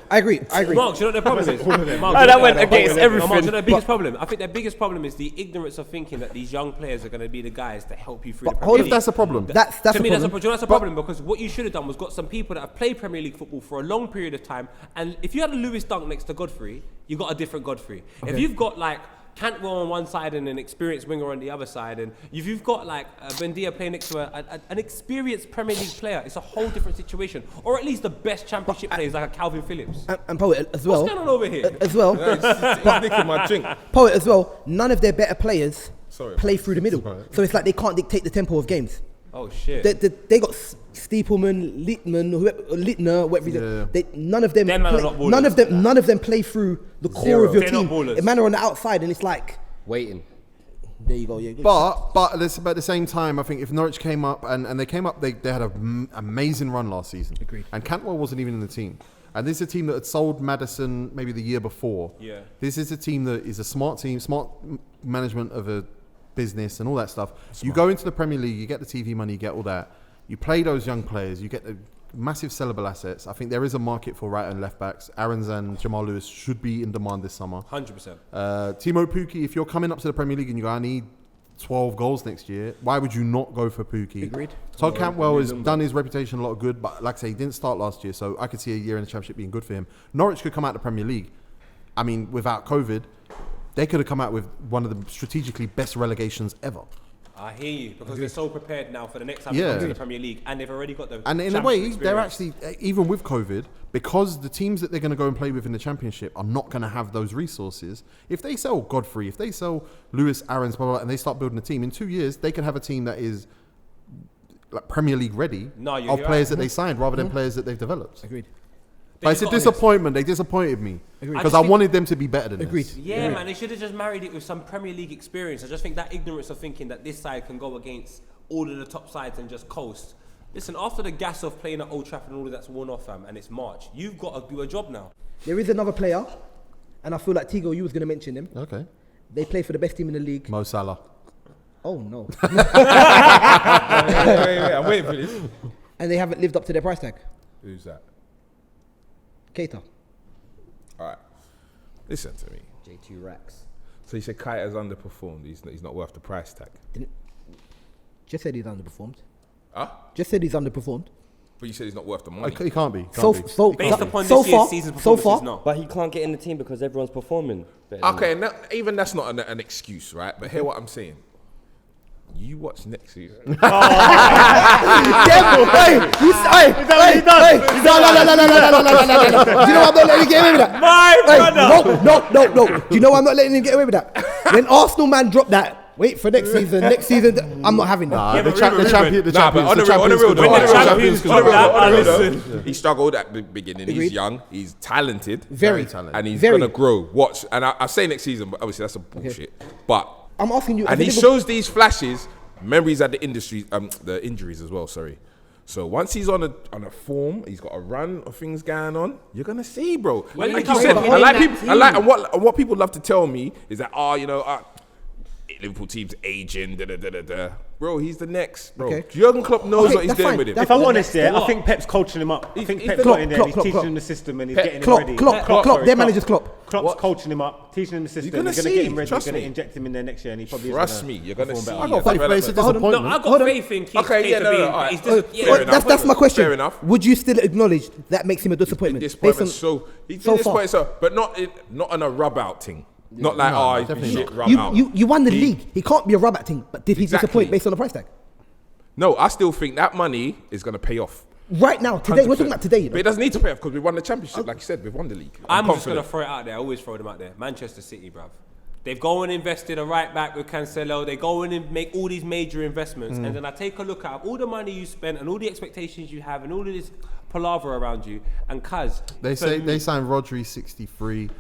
I agree. Marks, you know what their problem is? that went against everything. Marks, you know their biggest problem? I think their biggest problem is the ignorance of thinking that these young players are going to be the guys to help you through the Premier Hold League. if that's a problem. That's to a me, problem. that's a problem because what you should have done was got some people that have played Premier League football for a long period of time. And if you had a Lewis Dunk next to Godfrey, you got a different Godfrey. If you've got like Cantwell on one side and an experienced winger on the other side, and if you've got like Buendia playing next to an experienced Premier League player, it's a whole different situation. Or at least the best Championship players like a Calvin Phillips. And Poet as well. What's going on over here? As well. It's nicking my drink. Poet as well. None of their better players Sorry. play through the middle. So it's like they can't dictate the tempo of games. Oh shit. They got Steepleman, Littner, whatever. Yeah. None of them. Them man are not ballers. None of them play through the core Zero. of your They're team. not ballers. A man are on the outside, and it's like, Waiting. there you go. Yeah. Good. But at the same time, I think if Norwich came up and they came up, they had an amazing run last season. Agreed. And Cantwell wasn't even in the team. And this is a team that had sold Maddison maybe the year before. Yeah. This is a team that is a smart team, smart management of a business and all that stuff. You go into the Premier League, you get the TV money, you get all that. You play those young players, you get the massive sellable assets. I think there is a market for right and left backs. Aarons and Jamal Lewis should be in demand this summer. 100%. Timo Pukki, if you're coming up to the Premier League and you go, I need 12 goals next year, why would you not go for Pukki? Agreed. Todd Cantwell has done his reputation a lot of good, but like I say, he didn't start last year, so I could see a year in the Championship being good for him. Norwich could come out of the Premier League. I mean, without COVID, they could have come out with one of the strategically best relegations ever. I hear you because they're so prepared now for the next time Yeah. they come to the Premier League, and they've already got the. And in a Championship way, experience. they're actually, even with COVID, because the teams that they're going to go and play with in the Championship are not going to have those resources. If they sell Godfrey, if they sell Lewis, Aarons, blah, blah, blah, and they start building a team, in 2 years, they can have a team that is like Premier League ready No, you're of right. players that they signed rather than players that they've developed. Agreed. But it's a got this. disappointment. They disappointed me Agreed. because I I just wanted them to be better than Agreed. this. Yeah, man, they should have just married it with some Premier League experience. I just think that ignorance of thinking that this side can go against all of the top sides and just coast. Listen, after the gas of playing at Old Trafford and all of that's worn off, fam, and it's March, you've got to do a job now. There is another player, and I feel like Tego, you was going to mention him. Okay. They play for the best team in the league. Mo Salah. Oh no. Wait, I'm waiting for this. And they haven't lived up to their price tag. Who's that? Keita. All right. Listen to me. J2 Racks. So you said Keita's underperformed. He's not worth the price tag. Just said he's underperformed. Huh? Just said he's underperformed. But you said he's not worth the money. He can't be. Based upon this year's season performances, no. But he can't get in the team because everyone's performing better than Okay, him. and even that's not an excuse, right? But hear what I'm saying. You watch next season. Hey, no. Do you know I'm not letting him get away with that? No. Do you know I'm not letting him get away with that? When Arsenal man dropped that, wait for next season, I'm not having that. The champions. He struggled at the beginning. He's young. He's talented. Very talented. And he's gonna grow. Watch, and I say next season, but obviously that's a bullshit. But I'm asking you. and he shows these flashes. Memories at the injuries as well. Sorry. So once he's on a form, he's got a run of things going on. You're gonna see, bro. Well, like you you said, can't I like win people. that And what people love to tell me is that Liverpool team's aging. Bro, he's the next, bro. Okay. Jurgen Klopp knows Okay, what he's that's doing fine. with him. That's If I'm fine. honest, I think Pep's coaching him up. I think Pep's got in there and he's teaching him the system and he's getting him ready. Klopp, their manager's Klopp. Klopp's coaching him up, teaching him the system. You're gonna He's going to get him see, ready. He's trust going to me. inject him in there next year and he probably is Trust gonna me, you're gonna perform see. better. I got faith, but it's a disappointment. No, I got faith in Keith's Okay, yeah, case no, of being. alright. He's just, Fair enough. That's my question. Fair enough. Would you still acknowledge that makes him a disappointment? Disappointment. So he's so disappointed, far. but not on a rub out thing. Not like he's definitely shit not. rub out. You won the league. He can't be a rub thing. But did he Exactly. disappoint based on the price tag? No, I still think that money is gonna pay off. Right now, today, we're talking 100%. about today. You But know? it doesn't need to pay off because we won the championship. Like you said, we've won the league. I'm just confident. gonna throw it out there. I always throw them out there. Manchester City, bruv. They've gone and invested a right back with Cancelo. They go in and make all these major investments, and then I take a look at all the money you spent and all the expectations you have and all of this palaver around you. And Kaz, They signed Rodri 63,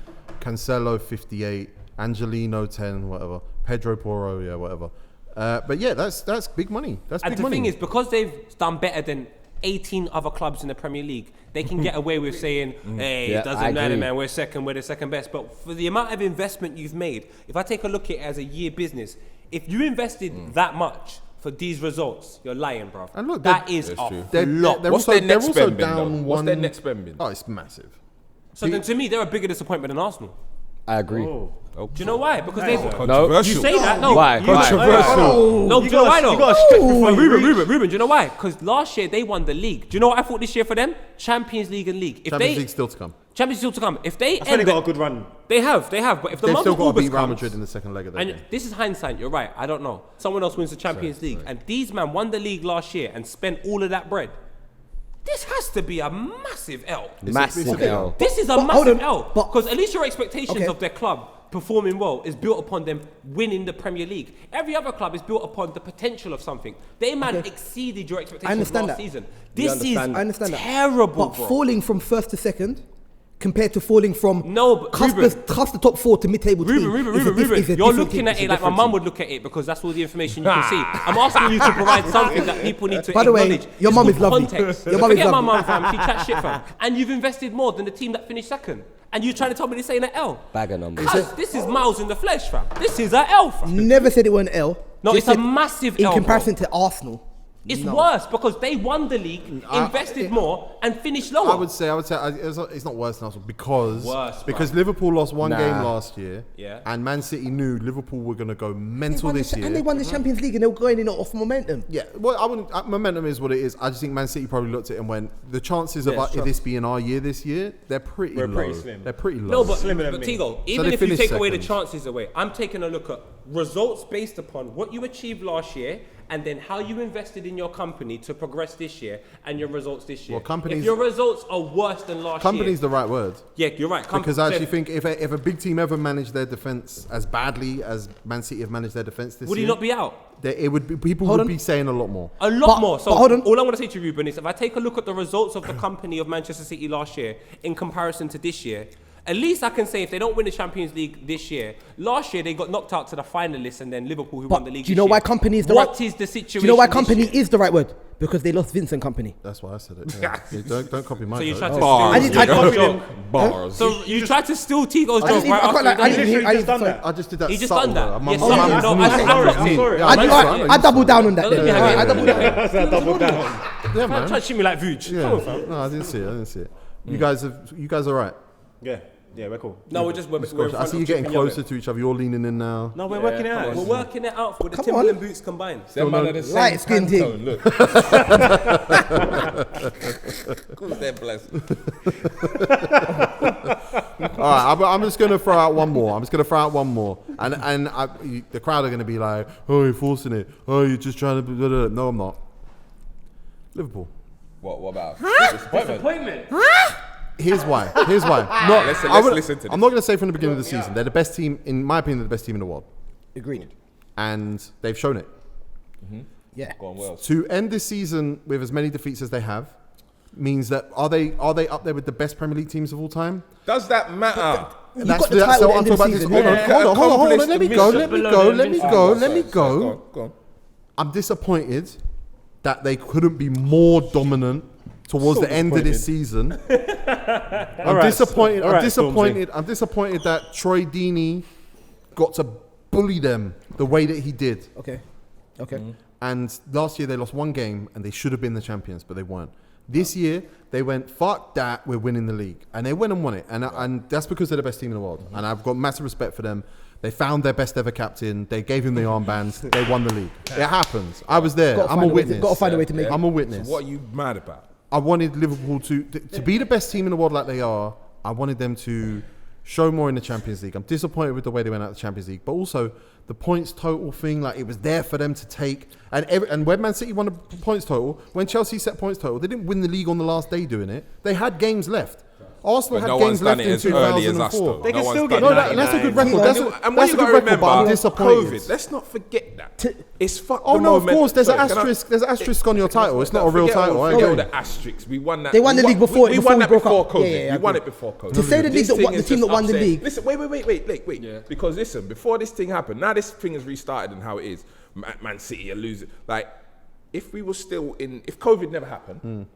Cancelo 58, Angelino 10, whatever, Pedro Porro, yeah, whatever. But yeah, that's big money. That's and big the money. thing is, because they've done better than 18 other clubs in the Premier League, they can get away with saying, hey, Yeah, it I doesn't matter, agree. man, we're the second best. But for the amount of investment you've made, if I take a look at it as a year business, if you invested that much for these results, you're lying, bro. And look, that is That's a true. lot. What's their net spend been, though? What's their net spend been? Oh, it's massive. So then to me, they're a bigger disappointment than Arsenal. I agree. Do you know why? Because they've... Controversial. You say that? No. Why? You- Controversial. No, do you know why though? You got to strip before you reach. Ruben, do you know why? Because last year they won the league. Do you know what I thought this year for them? Champions League and league. If Champions League still to come. Champions League still to come. If they I think they end got a it, good run. they have. But if the They've month still of got to August beat Real comes, Madrid in the second leg of that and game. this is hindsight, you're right. I don't know. Someone else wins the Champions League, and these man won the league last year and spent all of that bread. This has to be a massive L. Massive L. This is a But hold massive on, L. but- Because at least your expectations Okay. of their club performing well is built upon them winning the Premier League. Every other club is built upon the potential of something. They man exceeded your expectations understand last that. season. You This understand is I understand that. terrible, But bro. falling from first to second compared to falling from No, but cusp Ruben- the top four to mid-table team. Ruben, is a Ruben, is a you're different looking team. at It's a it like my different mum team. would look at it because that's all the information you can see. I'm asking you to provide something that people need to By the way, acknowledge. your It's mum is called lovely. context. Your mum is Forget my lovely. mum, fam. She chat shit, fam. And you've invested more than the team that finished second. And you're trying to tell me this ain't an L. Bag of numbers. This is miles in the flesh, fam. This is an L, fam. Never said it was an L. No, Just it's a said massive in L, comparison to Arsenal. It's worse because they won the league, invested more, and finished lower. I would say it's not worse than Arsenal because Worse, bro. Liverpool lost one Nah. game last year, Yeah. and Man City knew Liverpool were going to go They mental won the this cha- year. and they won the Champions League and they were going in off momentum. Yeah, well, I wouldn't. Momentum is what it is. I just think Man City probably looked at it and went, the chances of it's this being our year this year, they're pretty We're low. pretty slim. They're pretty low. No, but Slimmer than me. Tigo, even they if you finished take away the second. chances away, I'm taking a look at results based upon what you achieved last year and then how you invested in your company to progress this year and your results this year. Well, companies- if your results are worse than last Company's year, the right word. yeah, you're right. Because I actually think if a big team ever managed their defense as badly as Man City have managed their defense this would year, he not be out? it would be, people Hold would on. be saying a lot more. A lot But- more. So but hold on. all I'm going to say to you, Ruben, is if I take a look at the results of the company of Manchester City last year in comparison to this year, at least I can say if they don't win the Champions League this year, last year they got knocked out to the finalists and then Liverpool who won the league. Do you this know year. why company is the What right? is the situation? Do you know why this company year? is the right word? Because they lost Vincent Company. That's why I said it. Yeah. Yeah, don't copy my So you joke. tried to Bars. steal. I did- Bars. So you tried to steal Tigo's I job didn't right even- I can't after lie, he I done didn't it. even- Literally just done sorry. that. I just did that. He just subtle done that. way. Yes, My sorry, mum no, was I moving. clocked I'm in. sorry. I doubled down on that then. Yeah, Alright, I doubled down. That's double down. Yeah, man. Try to shoot me like Vuj. Yeah. Come on, fam. No, I didn't see it. You guys are right. Yeah. Yeah, we're cool. No, we're in I front see you of getting Chipping closer Yeovil. to each other. You're leaning in now. No, we're working it out. We're working it out with the Come Timberland on. boots combined. Them man are the same light-skinned hand thing. tone, look. Cause they're blessed. All right, I'm just going to throw out one more. And the crowd are going to be like, oh, you're forcing it. Oh, you're just trying to... Blah, blah, blah. No, I'm not. Liverpool. What about? Disappointment. Here's why. No, Let's listen to this. I'm not going to say from the beginning of the season. They're the best team, in my opinion, they're the best team in the world. Agreed. And they've shown it. Yeah. Go on, Wales. To end this season with as many defeats as they have means that are they up there with the best Premier League teams of all time? Does that matter? You got the title at the end of the season. Hold on. Let me go. Go on. I'm disappointed that they couldn't be more dominant towards the end of this season. I'm disappointed that Troy Deeney got to bully them the way that he did. Okay. And last year they lost one game and they should have been the champions, but they weren't. This year they went, fuck that, we're winning the league. And they went and won it. And that's because they're the best team in the world. And I've got massive respect for them. They found their best ever captain. They gave him the armbands. They won the league. It happens. I was there. I'm a witness. Got to find a way to make it. I'm a witness. So what are you mad about? I wanted Liverpool to be the best team in the world like they are. I wanted them to show more in the Champions League. I'm disappointed with the way they went out of the Champions League, but also the points total thing, like it was there for them to take. And when Man City won the points total, when Chelsea set points total, they didn't win the league on the last day doing it. They had games left. Arsenal But had no games one's done left it in as early as us, 2004. though. They can No still one's get done No, it. that's a good record. And That's what a you good got to record, but remember, I'm disappointed. COVID. Let's not forget that. It's fuck. Oh the no, of moment. course. There's an Sorry, can I- asterisk. There's an asterisk on your title. It's not a Don't real forget title. I all get the it. asterisks. We won that. They won the league before- We before won we that broke before up. COVID. Yeah, I We won agree. it before COVID. To say the This league that thing won- the is team just that won the upsetting. league- Listen, wait. Yeah. Because listen, before this thing happened, now this thing has restarted and how it is. Man City are losing. Like, if we were still in, if COVID never happened,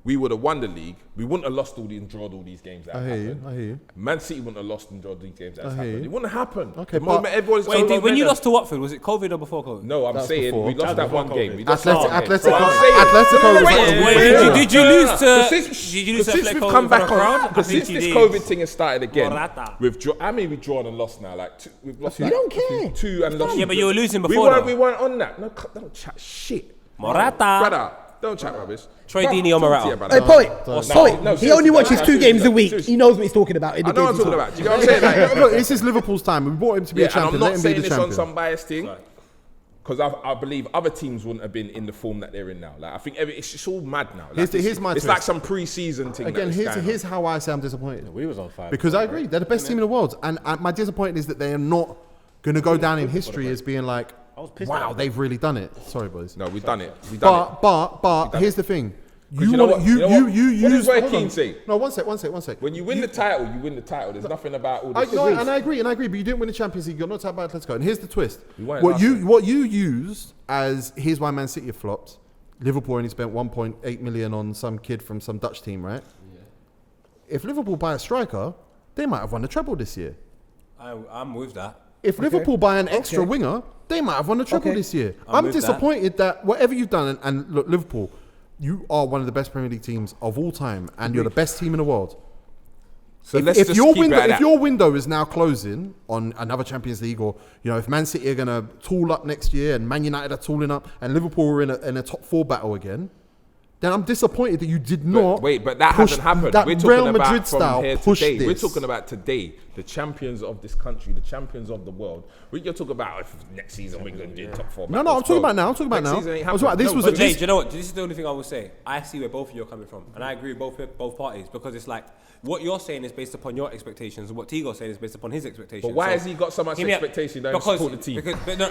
we would have won the league. We wouldn't have lost and drawed all these games that I hear happened. you. Man City wouldn't have lost and drawed these games that I hear happened. you. It wouldn't have happened. Okay, The moment but- everybody's Wait, so when you momentum- lost to Watford, was it COVID or before COVID? No, I'm saying before. we lost that one game. We lost Atletico that one game. Atletico So I'm saying- Atletico was Wait, like- wait, Did you lose to? Since Did you lose to we've Atletico come in back front of a crowd? on, I because think since you this did. COVID thing has started again, Morata. how many we drawn and lost now? Like we've lost. You like, don't care. 2 and lost. Yeah, but you were losing We before, weren't. though. We weren't on that. No, don't chat shit. Morata. Brother, don't chat rubbish. Troy Deeney or Morata? Hey, point. No, He only watches seriously, 2 games a week. seriously. He knows what he's talking about. In the I know what I'm games talking he's about. Do you know what I'm saying? Like, Look, this is Liverpool's time. We brought him to be a and I'm champion. not Let him be saying the this on champion. some biased thing, because I believe other teams wouldn't have been in the form that they're in now. Like I think it's just all mad now. Like, Here's my it's twist. like some pre-season thing. Again, that's going on. here's how I say I'm disappointed. We was on fire. Because I agree, they're the best team in the world, and my disappointment is that they are not going to go down in history as being like, was pissed wow, at they've really done it. Sorry, boys. No, we've done it. We've done it. But here's the thing. You know what? You know what? What use. does Roy hold Keane on. say? No, one sec. When you win the title, you win the title. There's nothing about all this. And I agree, but you didn't win the Champions League. You're not talking about Atletico. And here's the twist: We won it what last you year. what you used as here's why Man City have flopped. Liverpool only spent 1.8 million on some kid from some Dutch team, right? Yeah. If Liverpool buy a striker, they might have won the treble this year. I'm with that. If Liverpool buy an extra winger, they might have won the treble this year. I'm with that. disappointed that whatever you've done, and look, Liverpool, you are one of the best Premier League teams of all time, and you're the best team in the world. So let's If just your keep it window, at if that. your window is now closing on another Champions League, or if Man City are going to tool up next year, and Man United are tooling up, and Liverpool are in a top 4 battle again, then I'm disappointed that you did not. But that push hasn't happened. That We're talking Real about Madrid from style here push today. this. We're talking about today, the champions of this country, the champions of the world. You're talking about if next season we're going to be in top 4. No, I'm talking about now. I'm talking about Next now. season ain't I was right, happening. this was But a, Jay, this, do you know what? This is the only thing I will say. I see where both of you are coming from, and I agree with both parties, because it's like what you're saying is based upon your expectations, and what Tigo's saying is based upon his expectations. But why So, has he got so much hear me out. expectation that he Because- support the team? But no,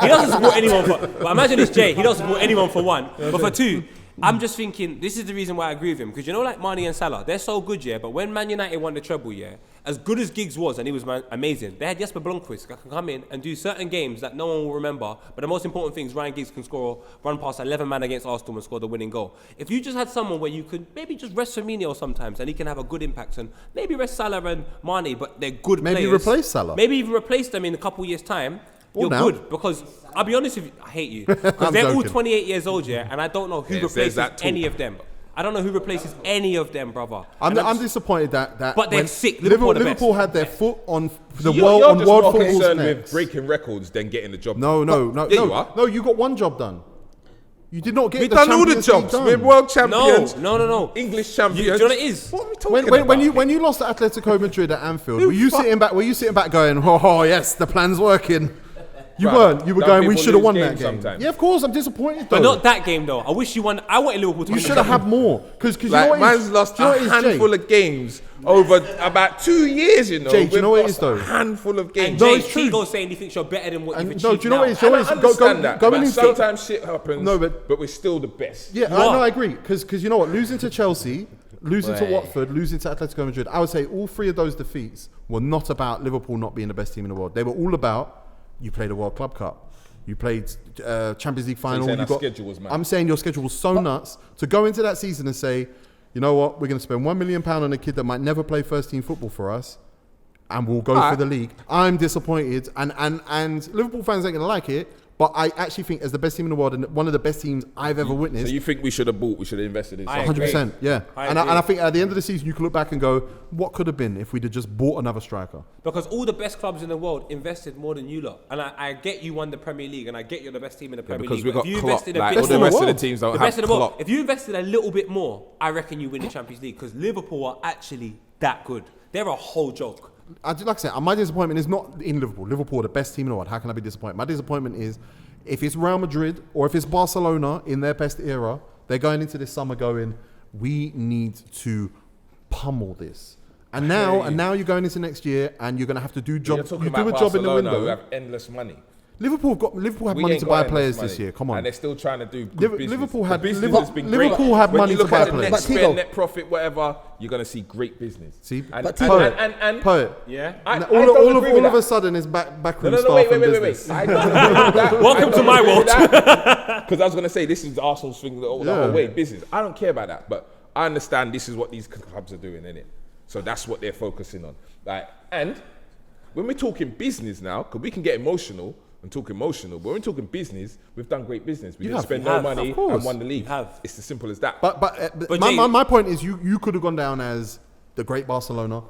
he doesn't support anyone for. But imagine it's Jay. He doesn't support anyone for one, but for two. I'm just thinking, this is the reason why I agree with him. Because like Mane and Salah, they're so good, yeah. But when Man United won the treble, yeah, as good as Giggs was, and he was amazing, they had Jesper Blomqvist that can come in and do certain games that no one will remember. But the most important thing is Ryan Giggs can run past 11 man against Arsenal and score the winning goal. If you just had someone where you could maybe just rest Firmino sometimes, and he can have a good impact, and maybe rest Salah and Mane, but they're good Maybe players. replace Salah. Maybe even replace them in a couple years' time. Or You're now. good, because I'll be honest with you, I hate you. Because I'm they're all joking. 28 years old, yeah, and I don't know who Yeah, replaces that talk. any of them. I don't know who replaces any of them, brother. I'm disappointed that But they're when sick. Liverpool are the Liverpool best. had their foot on the You're world just on more world football's concerned necks. with breaking records than getting the job No, done. no. Yeah, you are. No, you got one job done. You did not get We've the done all the Champions League jobs. done. We're world champions. No. English Do champions. you know what it is? What are we talking about? When you lost to Atletico Madrid at Anfield, were you sitting back going, oh yes, the plan's working? You Right. weren't. You were Don't going, we people should have lose won that games game. sometimes? Yeah, of course. I'm disappointed though. But not that game though. I wish you won. I wanted Liverpool to You win. should have had more. Because you know Like, what it is? man's lost Do you know a what it is, Jay? handful of games over about 2 years, you know. Jay, do you We've know what it lost is, though? A handful of And games. No, Jay, it's true. Tigo's saying he thinks you're better than what you've achieved No, do you know now. what it is? I Do you know what it is? understand that, Going but into sometimes shit happens, No, but we're still the best. Yeah, I agree. Because you know what? Losing to Chelsea, losing to Right. Watford, losing to Atletico Madrid, I would say all three of those defeats were not about Liverpool not being the best team in the world. They were all about you played a World Club Cup. You played Champions League final. saying You our got, schedule was mad. I'm saying your schedule was so nuts to go into that season and say, you know what, we're going to spend £1 million on a kid that might never play first team football for us, and we'll go for the league. I'm disappointed, and Liverpool fans ain't going to like it. But I actually think, as the best team in the world and one of the best teams I've ever So witnessed, you think we should have invested in I something? agree. 100%, yeah. And I think at the end of the season, you can look back and go, what could have been if we'd have just bought another striker? Because all the best clubs in the world invested more than you lot. And I get you won the Premier League, and I get you're the best team in the Premier because League. we but got if you Klopp, invested a like, bit all the more, rest of the teams don't the have best of the world. Klopp. If you invested a little bit more, I reckon you win the Champions League. Because Liverpool are actually that good. They're a whole joke. Like I said, my disappointment is not in Liverpool. Liverpool are the best team in the world. How can I be disappointed? My disappointment is if it's Real Madrid or if it's Barcelona in their best era, they're going into this summer going, we need to pummel this. And now you're going into next year and you're going to have to do You're job. talking You do about a job in the Barcelona who window. have endless money. Liverpool have We money ain't to got buy endless players money. this year. Come on. And they're still trying to do good business. Liverpool The had business Liverpool, has been Liverpool great. had When money you to look buy at the players. net Tigo. spend, net profit, whatever, you're going to see great business. See, And- but and- Tigo- and- Poet. Yeah. I All, don't all agree of with a that. sudden is backroom No, staff wait. and business. I don't agree with that. Welcome to my world. Because I was going to say, this is Arsenal's thing the whole Yeah. way, business. I don't care about that, but I understand this is what these clubs are doing, innit? So that's what they're focusing on. Like, and when we're talking business now, because we can get emotional and talk emotional, but when we're talking business, we've done great business. We You didn't have, spend you no have, money of course. and won the league. You have. It's as simple as that. But But my, Jay- my point is, you could have gone down as the great Barcelona.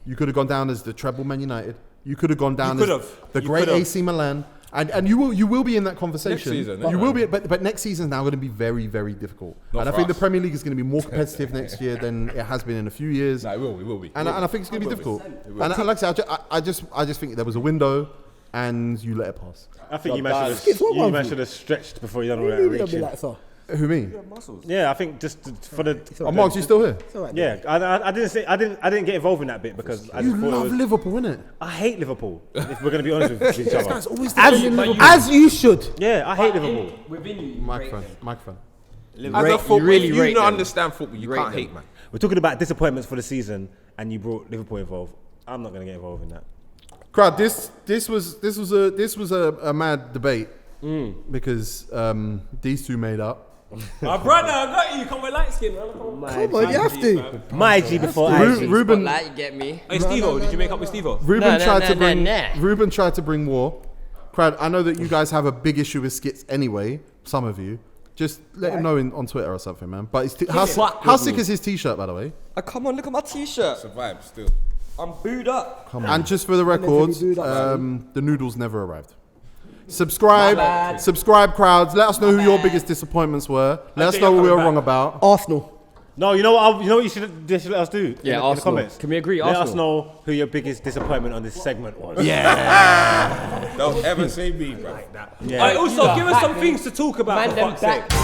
You could have gone down as the treble Man United. You could have gone down You as could have. the You great could have. AC Milan. And you will be in that conversation. Next season, you yeah. will be, but next season is now going to be very, very difficult. Not and I for think us. the Premier League is going to be more competitive next year than it has been in a few years. No, it will be. And I think it's going to be difficult. And like I said, I just think there was a window, and you let it pass. I think you Skits, what wrong with should have stretched before you done all You that need to be reaching. like, so. Who me? Yeah, I think just for the. Oh, Margs, you still here? It's all right. Yeah, I didn't get involved in that bit because I You just thought it love was, Liverpool, innit? I hate Liverpool. If we're going to be honest with each other. Guy's always As, defending Liverpool. as you should. Yeah, I hate Liverpool. Within you, Microphone. As a football, really if you rate don't them. understand football, you Rate can't them. hate, man. We're talking about disappointments for the season, and you brought Liverpool involved. I'm not going to get involved in that. Crowd, this was a mad debate because these two made up. My brother, I got you. Come with light skin, man. Come on, you have to. My G before Ru- IG. Ruben Spotlight, you get me? Hey, Steve-O, did you make up with Steve-O? Ruben No, tried no, to no, bring no. Ruben tried to bring war. Crowd, I know that you guys have a big issue with Skits anyway. Some of you. Just let him know on Twitter or something, man. But it's how sick is his t-shirt, by the way? Come on, look at my t-shirt. Survive still. I'm booed up. And just for the record, booed up, the noodles never arrived. Subscribe, crowds. Let us know who your biggest disappointments were. Let us know what we were wrong about. Arsenal. No, you know what? You should let us do. Yeah, in the Arsenal. comments. Can we agree, Let us Arsenal? know who your biggest disappointment on this segment was. Don't ever say me, bro. Yeah. Alright, also, give us some things to talk about, Man, for them fuck's back. sake.